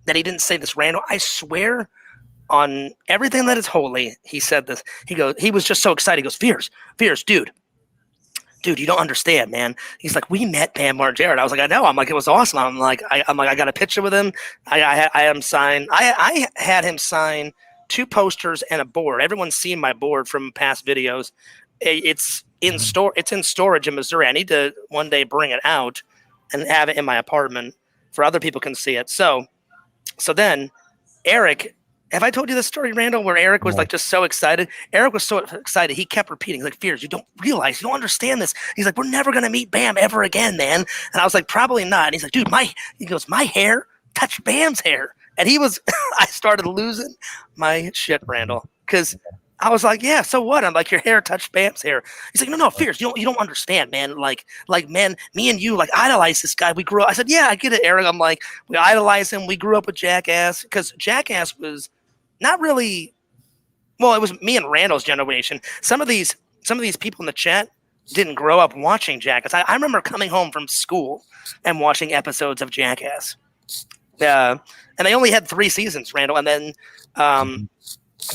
that he didn't say this. Randall, I swear on everything that is holy, he said this. He was just so excited. He goes, Fears, dude, you don't understand, man. He's like, we met Bam Margera. I was like, I know. I'm like, it was awesome. I'm like, I got a picture with him. I had him sign 2 posters and a board. Everyone's seen my board from past videos. It's in store. It's in storage in Missouri. I need to one day bring it out and have it in my apartment for other people can see it. So then Eric. Have I told you this story, Randall, where Eric was like just so excited? Eric was so excited. He kept repeating, like, Fears, you don't realize, you don't understand this. He's like, we're never going to meet Bam ever again, man. And I was like, probably not. And he's like, dude, my hair touched Bam's hair. And I started losing my shit, Randall, because I was like, yeah, so what? I'm like, your hair touched Bam's hair. He's like, no, Fears, you don't understand, man. Like, man, me and you, like, idolize this guy. We grew up. I said, yeah, I get it, Eric. I'm like, we idolize him. We grew up with Jackass, because Jackass was not really, well, it was me and Randall's generation. Some of these people in the chat didn't grow up watching Jackass. I remember coming home from school and watching episodes of Jackass. And they only had 3 seasons, Randall. And then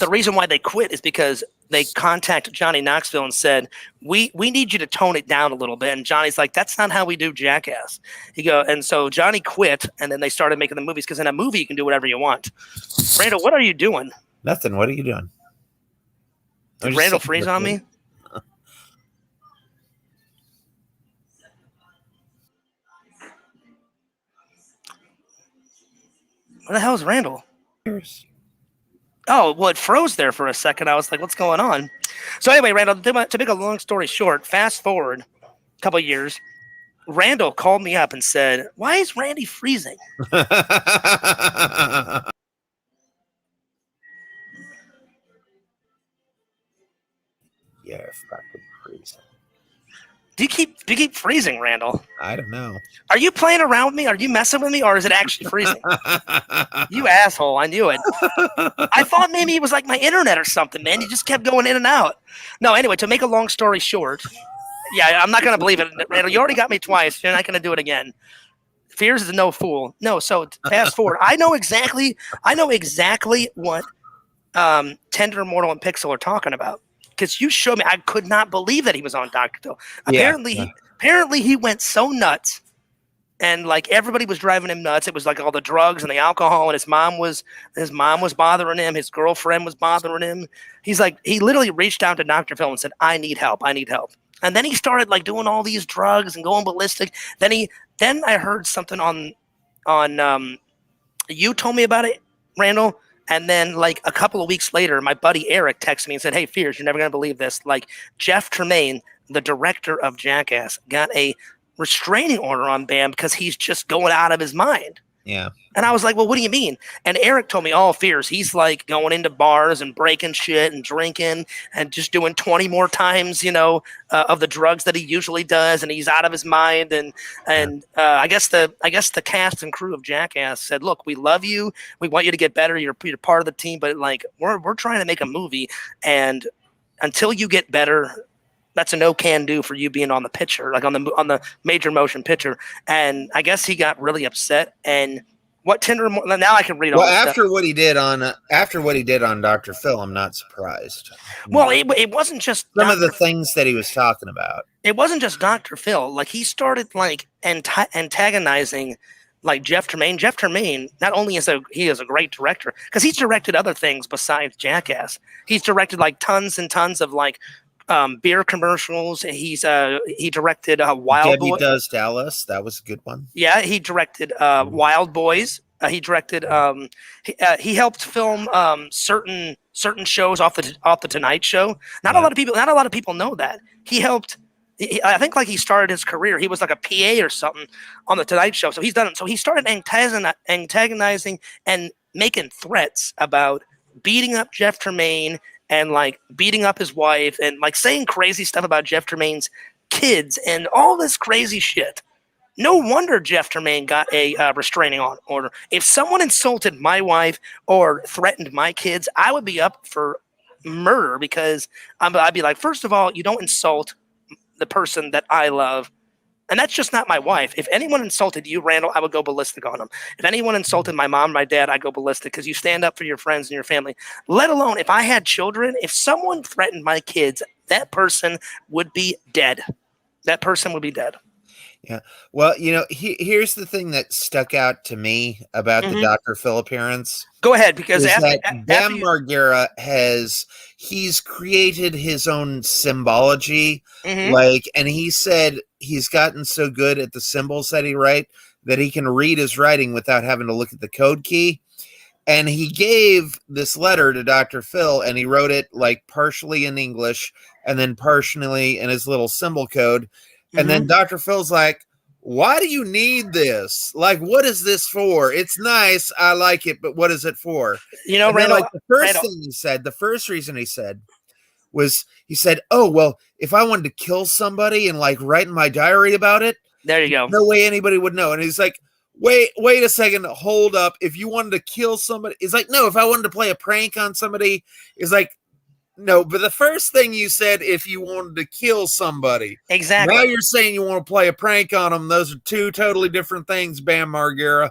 the reason why they quit is because they contacted Johnny Knoxville and said, we need you to tone it down a little bit. And Johnny's like, that's not how we do Jackass. And so Johnny quit, and then they started making the movies, because in a movie you can do whatever you want. Randall, what are you doing? Nothing. What are you doing? Did Randall freeze on me? Where the hell is Randall? Oh, well, it froze there for a second. I was like, what's going on? So anyway, Randall, to make a long story short, fast forward a couple of years, Randall called me up and said, why is Randy freezing? Yeah, fucking freezing. Do you keep freezing, Randall? I don't know. Are you playing around with me? Are you messing with me? Or is it actually freezing? You asshole. I knew it. I thought maybe it was like my internet or something, man. You just kept going in and out. No, anyway, to make a long story short, Yeah, I'm not going to believe it. Randall, you already got me twice. You're not going to do it again. Fears is no fool. No, so fast forward. I know exactly what Tender, Mortal, and Pixel are talking about. Because you showed me. I could not believe that he was on Dr. Phil. Apparently he went so nuts. And like everybody was driving him nuts. It was like all the drugs and the alcohol, and his mom was bothering him. His girlfriend was bothering him. He literally reached out to Dr. Phil and said, "I need help. I need help." And then he started like doing all these drugs and going ballistic. Then I heard something on you told me about it, Randall. And then like a couple of weeks later, my buddy Eric texted me and said, "Hey, Fears, you're never gonna believe this. Like Jeff Tremaine, the director of Jackass, got a restraining order on Bam because he's just going out of his mind." Yeah. And I was like, "Well, what do you mean?" And Eric told me, "Oh, Fears, he's like going into bars and breaking shit and drinking and just doing 20 more times, of the drugs that he usually does, and he's out of his mind." And I guess the cast and crew of Jackass said, "Look, we love you. We want you to get better. You're part of the team, but like we're trying to make a movie, and until you get better, that's a no can do for you being on the picture, like on the major motion picture." And I guess he got really upset. And what Tinder? Now I can read all. Well, after what he did on Dr. Phil, I'm not surprised. Well, it wasn't just some of the things that he was talking about. It wasn't just Dr. Phil. Like he started like antagonizing like Jeff Tremaine. Jeff Tremaine not only is a great director because he's directed other things besides Jackass. He's directed like tons and tons of like beer commercials. He directed Wild Boys. Debbie Does Dallas. That was a good one. Yeah, he directed Wild Boys. He directed. He helped film certain shows off the Tonight Show. Not a lot of people know that he helped. I think like he started his career. He was like a PA or something on the Tonight Show. So he's done it. So he started antagonizing and making threats about beating up Jeff Tremaine and like beating up his wife and like saying crazy stuff about Jeff Tremaine's kids and all this crazy shit. No wonder Jeff Tremaine got a restraining order. If someone insulted my wife or threatened my kids, I would be up for murder because I'd be like, first of all, you don't insult the person that I love. And that's just not my wife. If anyone insulted you, Randall, I would go ballistic on them. If anyone insulted my mom, my dad, I'd go ballistic because you stand up for your friends and your family. Let alone if I had children, if someone threatened my kids, that person would be dead. That person would be dead. Yeah. Well, here's the thing that stuck out to me about the Dr. Phil appearance. Go ahead, because Bam Margera he's created his own symbology, and he said he's gotten so good at the symbols that he writes that he can read his writing without having to look at the code key. And he gave this letter to Dr. Phil, and he wrote it like partially in English and then partially in his little symbol code. And then Dr. Phil's like, "Why do you need this? Like, what is this for? It's nice. I like it, but what is it for?" Randall, like the first reason he said was, he said, "Oh, well, if I wanted to kill somebody and like write in my diary about it, there you go. No way anybody would know." And he's like, wait a second, hold up. If you wanted to kill somebody, it's like, no, if I wanted to play a prank on somebody, it's like, no, but the first thing you said, if you wanted to kill somebody. Exactly. Now you're saying you want to play a prank on them. Those are two totally different things, Bam Margera.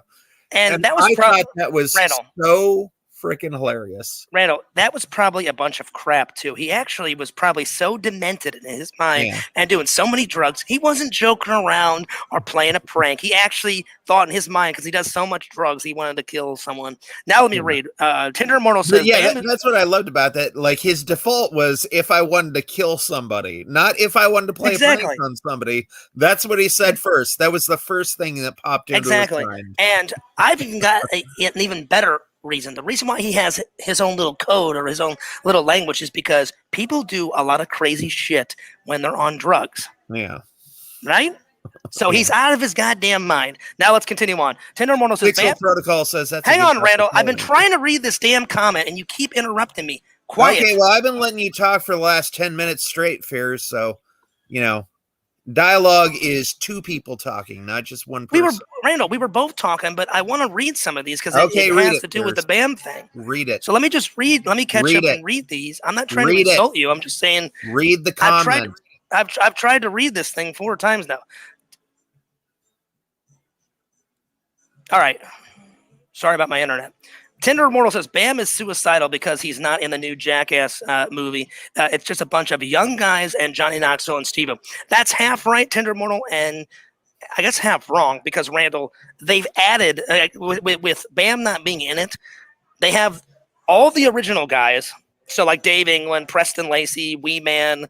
And that was I thought that was Randall. So freaking hilarious. Randall, that was probably a bunch of crap too. He actually was probably so demented in his mind and doing so many drugs. He wasn't joking around or playing a prank. He actually thought in his mind, because he does so much drugs, he wanted to kill someone. Now let me read. Tinder Immortal says, that's what I loved about that. Like his default was if I wanted to kill somebody, not if I wanted to play a prank on somebody. That's what he said first. That was the first thing that popped into his mind. And I've even got an even better reason. The reason why he has his own little code or his own little language is because people do a lot of crazy shit when they're on drugs. Yeah. Right? So he's out of his goddamn mind. Now let's continue on. Tender Immortal says, Pixel Protocol says that's. Hang on, Randall. I've been trying to read this damn comment and you keep interrupting me. Quiet. Okay, well, I've been letting you talk for the last 10 minutes straight, Fears. So, dialogue is two people talking, not just one person. We were both talking, but I want to read some of these because it has to do with the BAM thing. Read it. So let me just read. Let me catch up and read these. I'm not trying to insult you. I'm just saying. Read the comment. I've tried to read this thing 4 times now. All right. Sorry about my internet. Tinder Immortal says Bam is suicidal because he's not in the new Jackass movie. It's just a bunch of young guys and Johnny Knoxville and Steve-O. That's half right, Tinder Immortal, and I guess half wrong because Randall, they've added, with Bam not being in it, they have all the original guys. So like Dave England, Preston Lacey, Wee Man,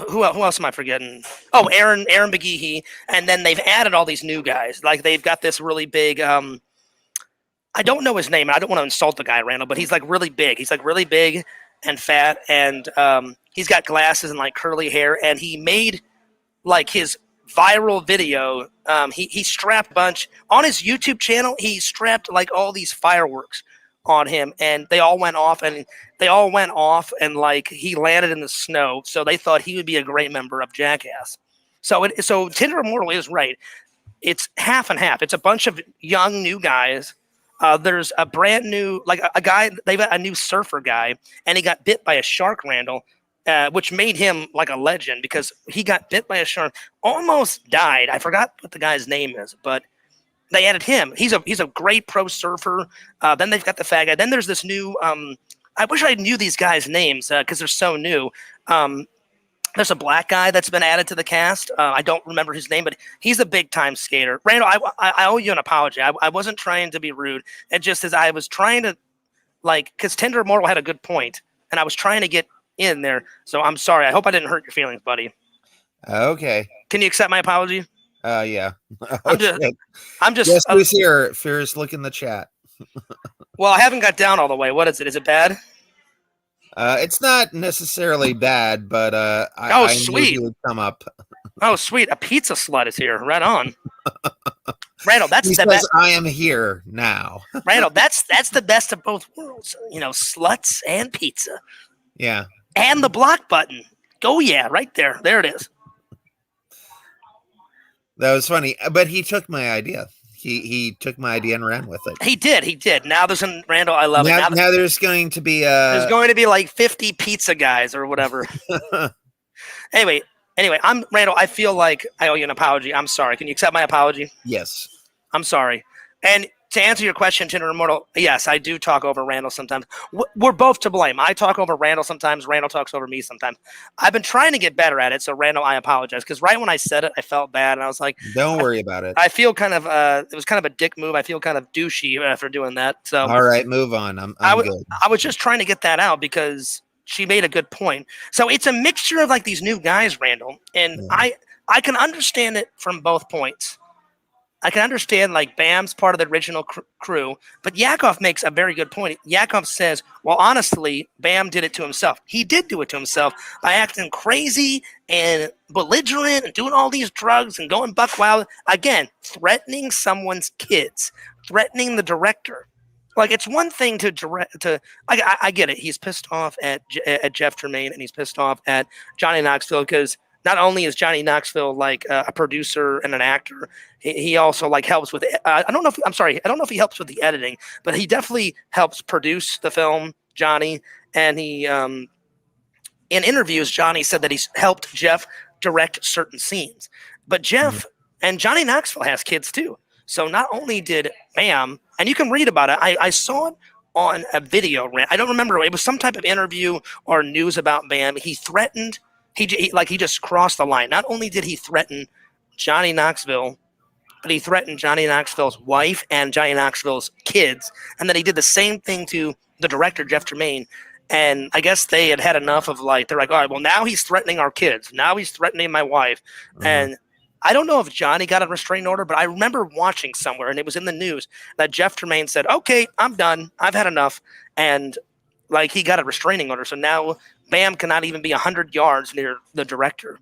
who else am I forgetting? Oh, Aaron McGehee, and then they've added all these new guys. Like they've got this really big. I don't know his name. I don't want to insult the guy, Randall, but he's like really big. He's like really big and fat, and he's got glasses and like curly hair. And he made like his viral video. He strapped a bunch on his YouTube channel. He strapped like all these fireworks on him, and they all went off, and like he landed in the snow. So they thought he would be a great member of Jackass. So Tinder Immortal is right. It's half and half. It's a bunch of young new guys. There's a brand new, like a guy, they've got a new surfer guy, and he got bit by a shark, Randall, which made him like a legend because he got bit by a shark, almost died. I forgot what the guy's name is, but they added him. He's a great pro surfer. Then they've got the fat guy. Then there's this new. I wish I knew these guys' names because they're so new. There's a black guy that's been added to the cast. I don't remember his name, but he's a big time skater. Randall, I owe you an apology. I wasn't trying to be rude. It just as I was trying to, like, because Tinder Immortal had a good point, and I was trying to get in there. So I'm sorry. I hope I didn't hurt your feelings, buddy. Okay. Can you accept my apology? Yeah. I'm just. Yes, who's here? Fears, look in the chat. Well, I haven't got down all the way. What is it? Is it bad? It's not necessarily bad, but I knew he would come up. Oh, sweet! A pizza slut is here. Right on, Randall. That's he the says, best. I am here now. Randall, that's the best of both worlds. You know, sluts and pizza. Yeah. And the block button. Go yeah, right there. There it is. That was funny, but he took my idea. He took my idea and ran with it. He did. Now there's Randall. I love it. Now there's going to be there's going to be like 50 pizza guys or whatever. Anyway, I'm Randall. I feel like I owe you an apology. I'm sorry. Can you accept my apology? Yes. I'm sorry. And to answer your question, Tinder Immortal, yes, I do talk over Randall sometimes. We're both to blame. I talk over Randall sometimes. Randall talks over me sometimes. I've been trying to get better at it. So Randall, I apologize. Because right when I said it, I felt bad. And I was like, don't worry about it. I feel kind of, it was kind of a dick move. I feel kind of douchey after doing that. So all right, move on. I'm good. I was just trying to get that out because she made a good point. So it's a mixture of like these new guys, Randall. And I can understand it from both points. I can understand like Bam's part of the original crew, but Yakov makes a very good point. Yakov says, well, honestly, Bam did it to himself. He did do it to himself by acting crazy and belligerent and doing all these drugs and going buck wild. Again, threatening someone's kids, threatening the director. Like, it's one thing to direct to. I get it. He's pissed off at Jeff Tremaine and he's pissed off at Johnny Knoxville because not only is Johnny Knoxville like a producer and an actor, he also like helps with. I don't know if he helps with the editing, but he definitely helps produce the film. Johnny, and he in interviews, Johnny said that he's helped Jeff direct certain scenes. But Jeff and Johnny Knoxville has kids too. So not only did Bam, and you can read about it. I saw it on a video. I don't remember. It was some type of interview or news about Bam. He threatened. He just crossed the line. Not only did he threaten Johnny Knoxville, but he threatened Johnny Knoxville's wife and Johnny Knoxville's kids. And then he did the same thing to the director, Jeff Tremaine. And I guess they had enough of like, they're like, all right, well, now he's threatening our kids. Now he's threatening my wife. And I don't know if Johnny got a restraining order, but I remember watching somewhere, and it was in the news, that Jeff Tremaine said, okay, I'm done. I've had enough. And like he got a restraining order. So now Bam cannot even be 100 yards near the director.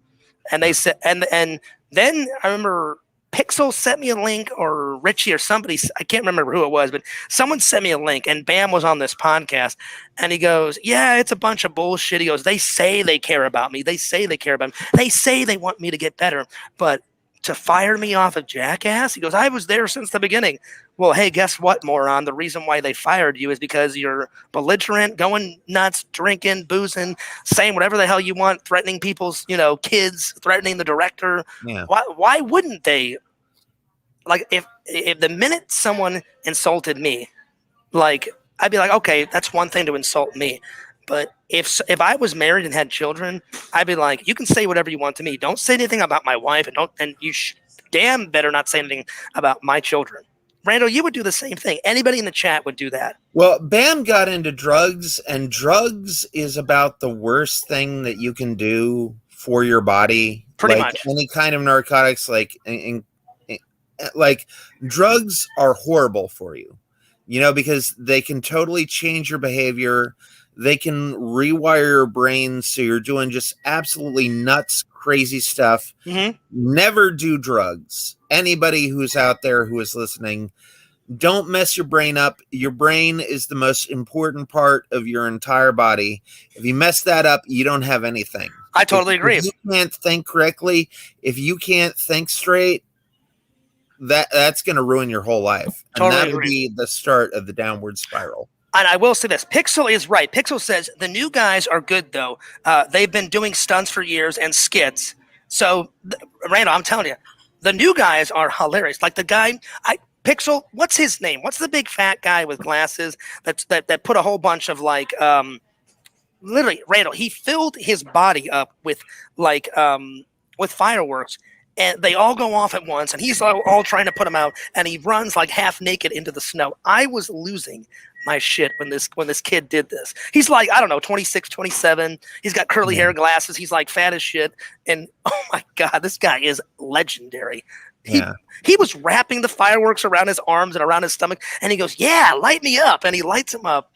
And they said, and then I remember Pixel sent me a link, or Richie or somebody, I can't remember who it was, but someone sent me a link, and Bam was on this podcast, and he goes, yeah, it's a bunch of bullshit. He goes, they say they care about me. They say they care about me. They say they want me to get better. But to fire me off of Jackass? He goes, I was there since the beginning. Well, hey, guess what, moron? The reason why they fired you is because you're belligerent, going nuts, drinking, boozing, saying whatever the hell you want, threatening people's, kids, threatening the director. Yeah. Why wouldn't they? Like, if the minute someone insulted me, like, I'd be like, okay, that's one thing to insult me. But if I was married and had children, I'd be like, you can say whatever you want to me. Don't say anything about my wife, and you damn better not say anything about my children. Randall, you would do the same thing. Anybody in the chat would do that. Well, Bam got into drugs, and drugs is about the worst thing that you can do for your body. Pretty like much. Any kind of narcotics, like drugs are horrible for you. Because they can totally change your behavior. They can rewire your brain so you're doing just absolutely nuts, crazy stuff. Mm-hmm. Never do drugs. Anybody who's out there who is listening, don't mess your brain up. Your brain is the most important part of your entire body. If you mess that up, you don't have anything. I totally agree. If you can't think correctly, if you can't think straight, that's going to ruin your whole life. And Totally that would be the start of the downward spiral. And I will say this, Pixel is right. Pixel says the new guys are good, though. They've been doing stunts for years and skits. So, Randall, I'm telling you, the new guys are hilarious. Like the guy, Pixel, what's his name? What's the big fat guy with glasses that put a whole bunch of literally, Randall, he filled his body up with with fireworks. And they all go off at once, and he's all trying to put them out, and he runs like half naked into the snow. I was losing my shit when this kid did this. He's like, I don't know, 26, 27. He's got curly hair, glasses. He's like fat as shit. And oh my God, this guy is legendary. He was wrapping the fireworks around his arms and around his stomach, and he goes, yeah, light me up. And he lights him up.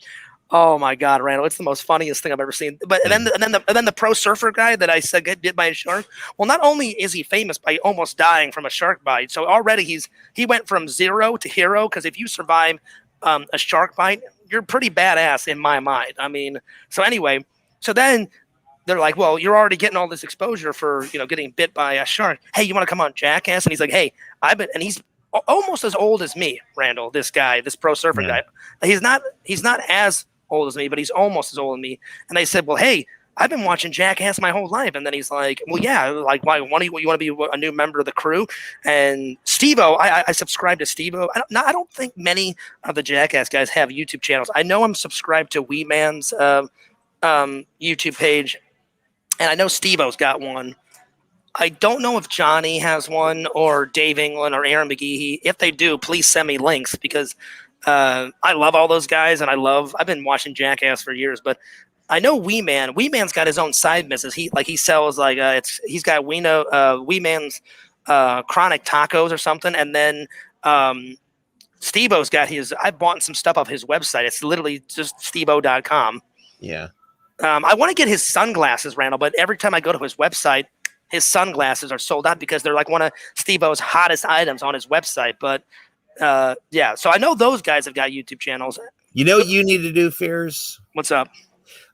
Oh my God, Randall! It's the most funniest thing I've ever seen. But and then the pro surfer guy that I said get bit by a shark. Well, not only is he famous by almost dying from a shark bite, so already he went from zero to hero. Because if you survive a shark bite, you're pretty badass in my mind. I mean, so anyway, so then they're like, well, you're already getting all this exposure for getting bit by a shark. Hey, you want to come on Jackass? And he's like, hey, and he's almost as old as me, Randall. This guy, this pro surfer guy, he's not as old as me, but he's almost as old as me. And they said, well, hey, I've been watching Jackass my whole life. And then he's like, well, yeah, like, why? You want to be a new member of the crew? And Steve-O, I subscribe to Steve-O. I don't think many of the Jackass guys have YouTube channels. I know I'm subscribed to Wee Man's YouTube page, and I know Steve-O's got one. I don't know if Johnny has one, or Dave England, or Aaron McGehee. If they do, please send me links, because I love all those guys, and I've been watching Jackass for years, but I know Wee Man. Wee Man's got his own side business. He sells he's got Wee Man's chronic tacos or something, and then Steve-O's got I bought some stuff off his website. It's literally just steve-o.com. Yeah. I want to get his sunglasses, Randall, but every time I go to his website, his sunglasses are sold out because they're like one of Steve-O's hottest items on his website. But yeah, so I know those guys have got YouTube channels. You know what you need to do, Fears? What's up?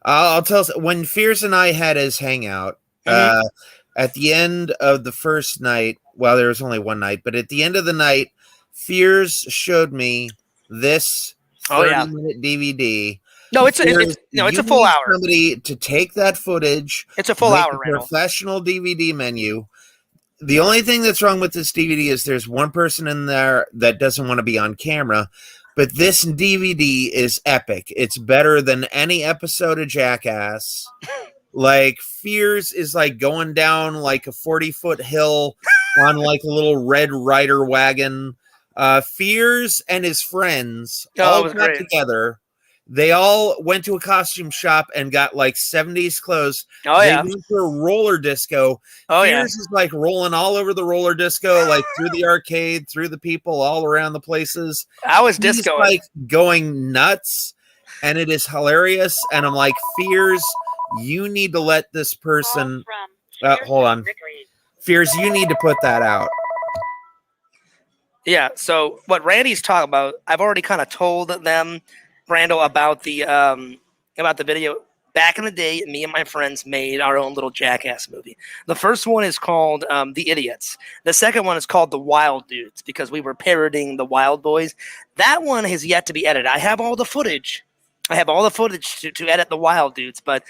I'll tell you, when Fears and I had his hangout, at the end of the first night, well, there was only one night, but at the end of the night, Fears showed me this 30-minute DVD. No, it's a full hour. Somebody to take that footage. It's a full hour, professional DVD menu. The only thing that's wrong with this DVD is there's one person in there that doesn't want to be on camera, but this DVD is epic. It's better than any episode of Jackass. Like, Fears is like going down like a 40-foot hill on like a little Red Ryder wagon. Fears and his friends all got together. They all went to a costume shop and got like 70s clothes. They went to a roller disco. Fears is like rolling all over the roller disco, like through the arcade, through the people, all around the places. He's discoing, like going nuts, and it is hilarious. And I'm like, Fears, you need to let this person. Hold on, Fears, you need to put that out. Yeah. So what Randy's talking about, I've already kind of told them, Brando, about the video. back in the day, me and my friends made our own little Jackass movie. The first one is called The Idiots. The second one is called The Wild Dudes because we were parodying the Wild Boys. That one has yet to be edited. I have all the footage. To edit the Wild Dudes, but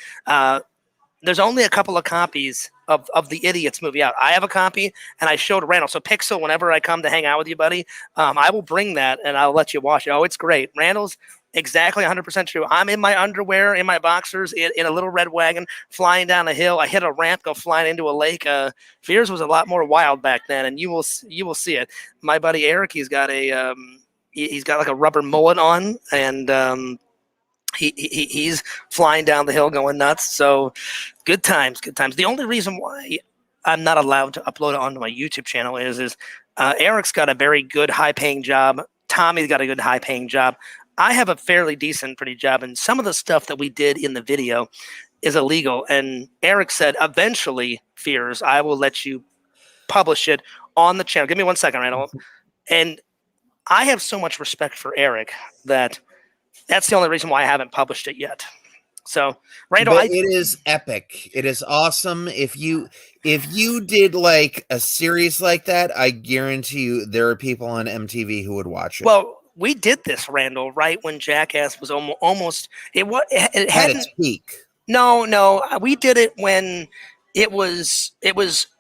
there's only a couple of copies of the Idiots movie out. I have a copy, and I showed Randall. So Pixel, whenever I come to hang out with you, buddy, I will bring that, and I'll let you watch it. Oh, it's great. Randall's exactly 100% true. I'm in my underwear, in my boxers, in a little red wagon, flying down a hill. I hit a ramp, go flying into a lake. Fears was a lot more wild back then, and you will see it. My buddy Eric, he's got like a rubber mullet on, and he's flying down the hill going nuts. So good times. The only reason why I'm not allowed to upload it onto my YouTube channel is Eric's got a very good high-paying job. Tommy's got a good high-paying job. I have a fairly decent, pretty job, and some of the stuff that we did in the video is illegal. And Eric said, eventually, Fears, I will let you publish it on the channel. Give me 1 second, Randall. And I have so much respect for Eric that's the only reason why I haven't published it yet. So, Randall, it is epic. It is awesome. If you did like a series like that, I guarantee you there are people on MTV who would watch it. Well, we did this, Randall, right when Jackass was almost it had its peak. No, we did it when it was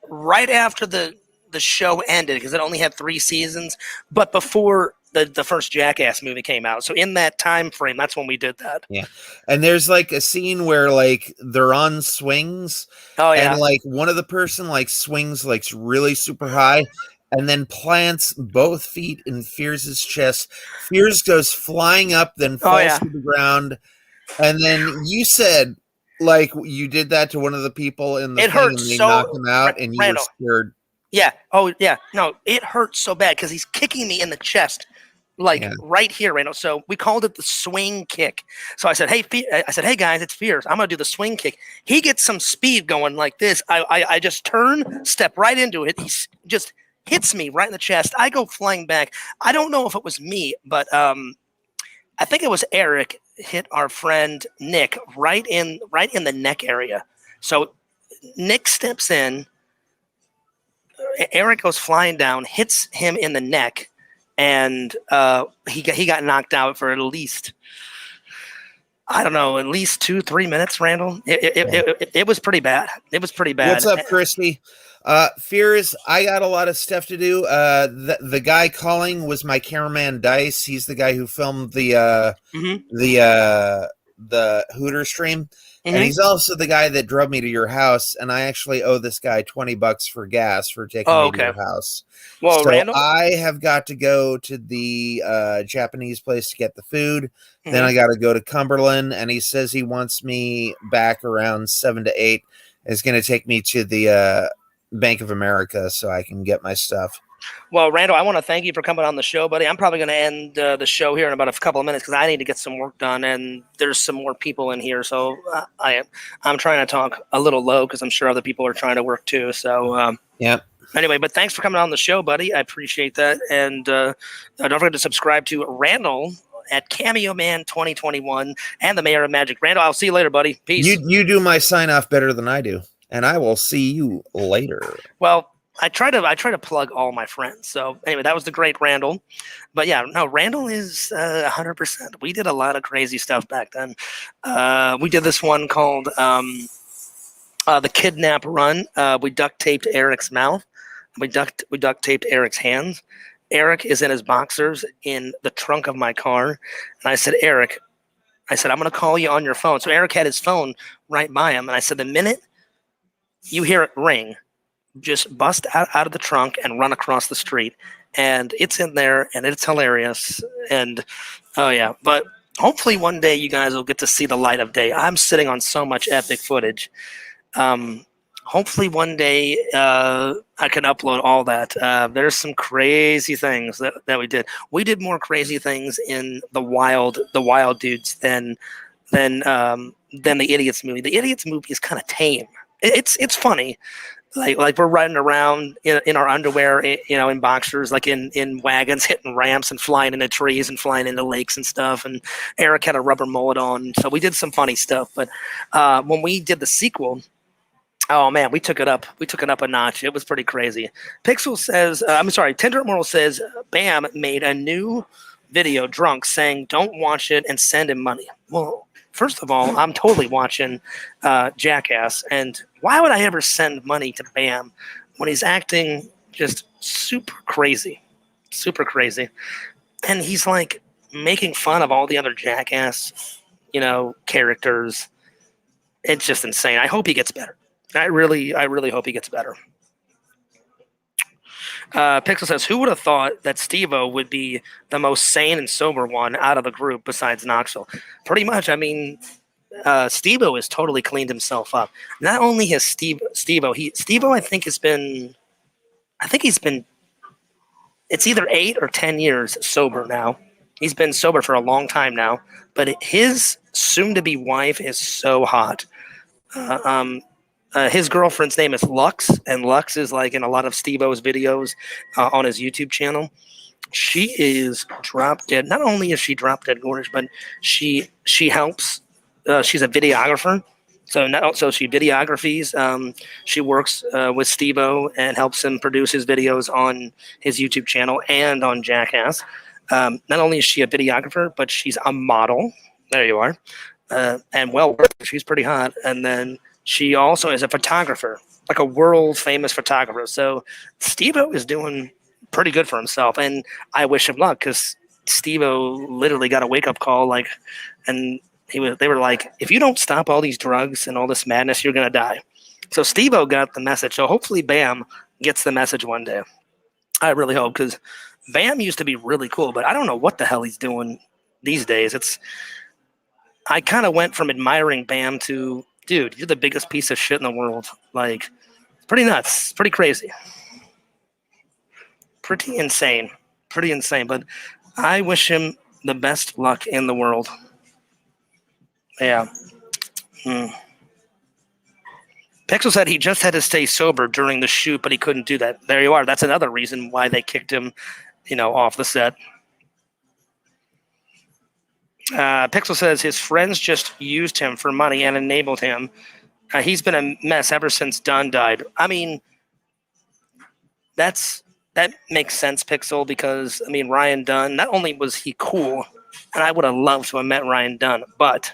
right after the show ended because it only had 3 seasons, but before the first Jackass movie came out. So in that time frame, that's when we did that. Yeah. And there's like a scene where like they're on swings. Oh yeah. And like one of the person like swings like really super high and then plants both feet in Fears' chest. Fears goes flying up, then falls to the ground. And then you said like you did that to one of the people in the thing and they knocked him out and you Randall, were scared. Yeah. Oh, yeah. No, it hurt so bad because he's kicking me in the chest, right here, Randall. So we called it the swing kick. So I said, hey, guys, it's Fears. I'm gonna do the swing kick. He gets some speed going like this. I just turn, step right into it. He just hits me right in the chest. I go flying back. I don't know if it was me, but I think it was Eric hit our friend Nick right in the neck area. So Nick steps in. Eric goes flying down, hits him in the neck, and he got knocked out for at least, I don't know, at least 2-3 minutes, Randall. It was pretty bad. It was pretty bad. What's up, Christy? Fears, I got a lot of stuff to do. The guy calling was my cameraman Dice. He's the guy who filmed the Hooter stream. Mm-hmm. And he's also the guy that drove me to your house, and I actually owe this guy $20 for gas for taking me to your house. Well, so Randall? I have got to go to the Japanese place to get the food. Mm-hmm. Then I got to go to Cumberland, and he says he wants me back around 7 to 8. It's going to take me to the Bank of America so I can get my stuff. Well, Randall, I want to thank you for coming on the show, buddy. I'm probably going to end the show here in about a couple of minutes because I need to get some work done, and there's some more people in here. So I'm trying to talk a little low because I'm sure other people are trying to work too. So yeah. Anyway, but thanks for coming on the show, buddy. I appreciate that, and don't forget to subscribe to Randall at Cameo Man 2021 and the Mayor of Magic. Randall, I'll see you later, buddy. Peace. You do my sign off better than I do, and I will see you later. Well, I try to plug all my friends. So anyway, that was the great Randall. But yeah, no, Randall is 100%. We did a lot of crazy stuff back then. We did this one called the Kidnap Run. We duct taped Eric's mouth. We duct taped Eric's hands. Eric is in his boxers in the trunk of my car. And I said, Eric, I'm going to call you on your phone. So Eric had his phone right by him. And I said, the minute you hear it ring, just bust out of the trunk and run across the street. And it's in there, and it's hilarious. And, oh, yeah. But hopefully one day you guys will get to see the light of day. I'm sitting on so much epic footage. Hopefully one day I can upload all that. There's some crazy things that we did. We did more crazy things in the Wild Dudes than the Idiots movie. The Idiots movie is kind of tame. It's funny. Like we're riding around in our underwear, in boxers, like in wagons, hitting ramps and flying into trees and flying into lakes and stuff. And Eric had a rubber mullet on, so we did some funny stuff. But when we did the sequel, oh man, we took it up. We took it up a notch. It was pretty crazy. Pixel says, I'm sorry, Tender Moral says, Bam made a new video drunk saying, "Don't watch it and send him money." Well, first of all, I'm totally watching Jackass, and why would I ever send money to Bam when he's acting just super crazy, and he's like making fun of all the other Jackass, characters. It's just insane. I hope he gets better. I really hope he gets better. Pixel says, "Who would have thought that Steve-O would be the most sane and sober one out of the group besides Knoxville?" Pretty much. I mean, Steve-O has totally cleaned himself up. Not only has Steve-O, I think he's been, it's either 8 or 10 years sober now. He's been sober for a long time now, but his soon-to-be wife is so hot. His girlfriend's name is Lux, and Lux is like in a lot of Steve-O's videos on his YouTube channel. She is drop dead. Not only is she drop dead gorgeous, but she helps. She's a videographer, so she videographies. She works with Steve-O and helps him produce his videos on his YouTube channel and on Jackass. Not only is she a videographer, but she's a model. There you are, and she's pretty hot. And then she also is a photographer, like a world famous photographer. So Steve-O is doing pretty good for himself, and I wish him luck because Steve-O literally got a wake up call, and they were like, if you don't stop all these drugs and all this madness, you're gonna die. So Steve-O got the message. So hopefully Bam gets the message one day. I really hope, because Bam used to be really cool, but I don't know what the hell he's doing these days. I kind of went from admiring Bam to, dude, you're the biggest piece of shit in the world. Like, pretty nuts, pretty crazy, pretty insane. But I wish him the best luck in the world. Yeah. Pixel said he just had to stay sober during the shoot, but he couldn't do that. There you are. That's another reason why they kicked him, off the set. Pixel says his friends just used him for money and enabled him. He's been a mess ever since Dunn died. I mean, that makes sense, Pixel, because, I mean, Ryan Dunn, not only was he cool, and I would have loved to have met Ryan Dunn, but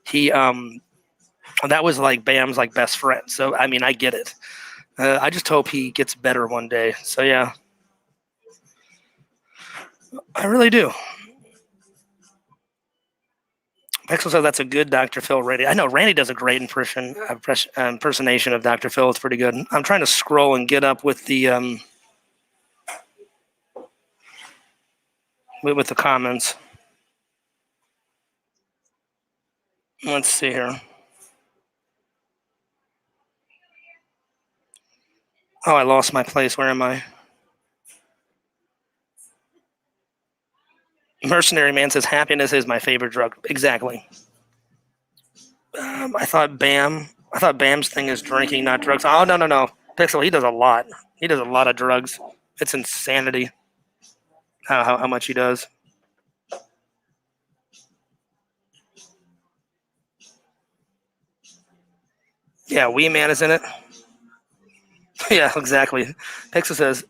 he, that was like Bam's like best friend. So, I mean, I get it. I just hope he gets better one day. So, yeah, I really do. Pixel says that's a good Dr. Phil Randy. I know Randy does a great impersonation of Dr. Phil. It's pretty good. I'm trying to scroll and get up with the with the comments. Let's see here. Oh, I lost my place. Where am I? Mercenary Man says happiness is my favorite drug. Exactly. I thought Bam's thing is drinking, not drugs. Oh, no. Pixel, he does a lot. He does a lot of drugs. It's insanity how much he does. Yeah, Wee Man is in it. Yeah, exactly. Pixel says,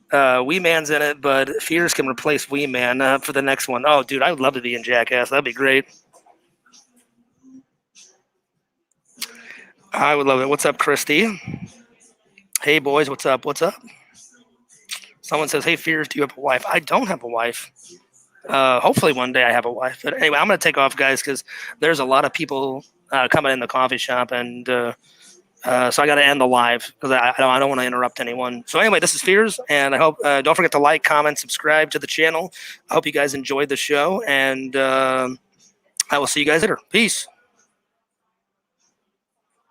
Wee Man's in it, but Fears can replace Wee Man for the next one. Oh, dude, I would love to be in Jackass. That'd be great. I would love it. What's up, Christy? Hey, boys, what's up? Someone says, hey, Fears, do you have a wife? I don't have a wife. Hopefully one day I have a wife. But anyway, I'm going to take off, guys, because there's a lot of people coming in the coffee shop, and so I got to end the live because I don't want to interrupt anyone. So anyway, this is Fears, and I hope don't forget to like, comment, subscribe to the channel. I hope you guys enjoyed the show, and I will see you guys later. Peace.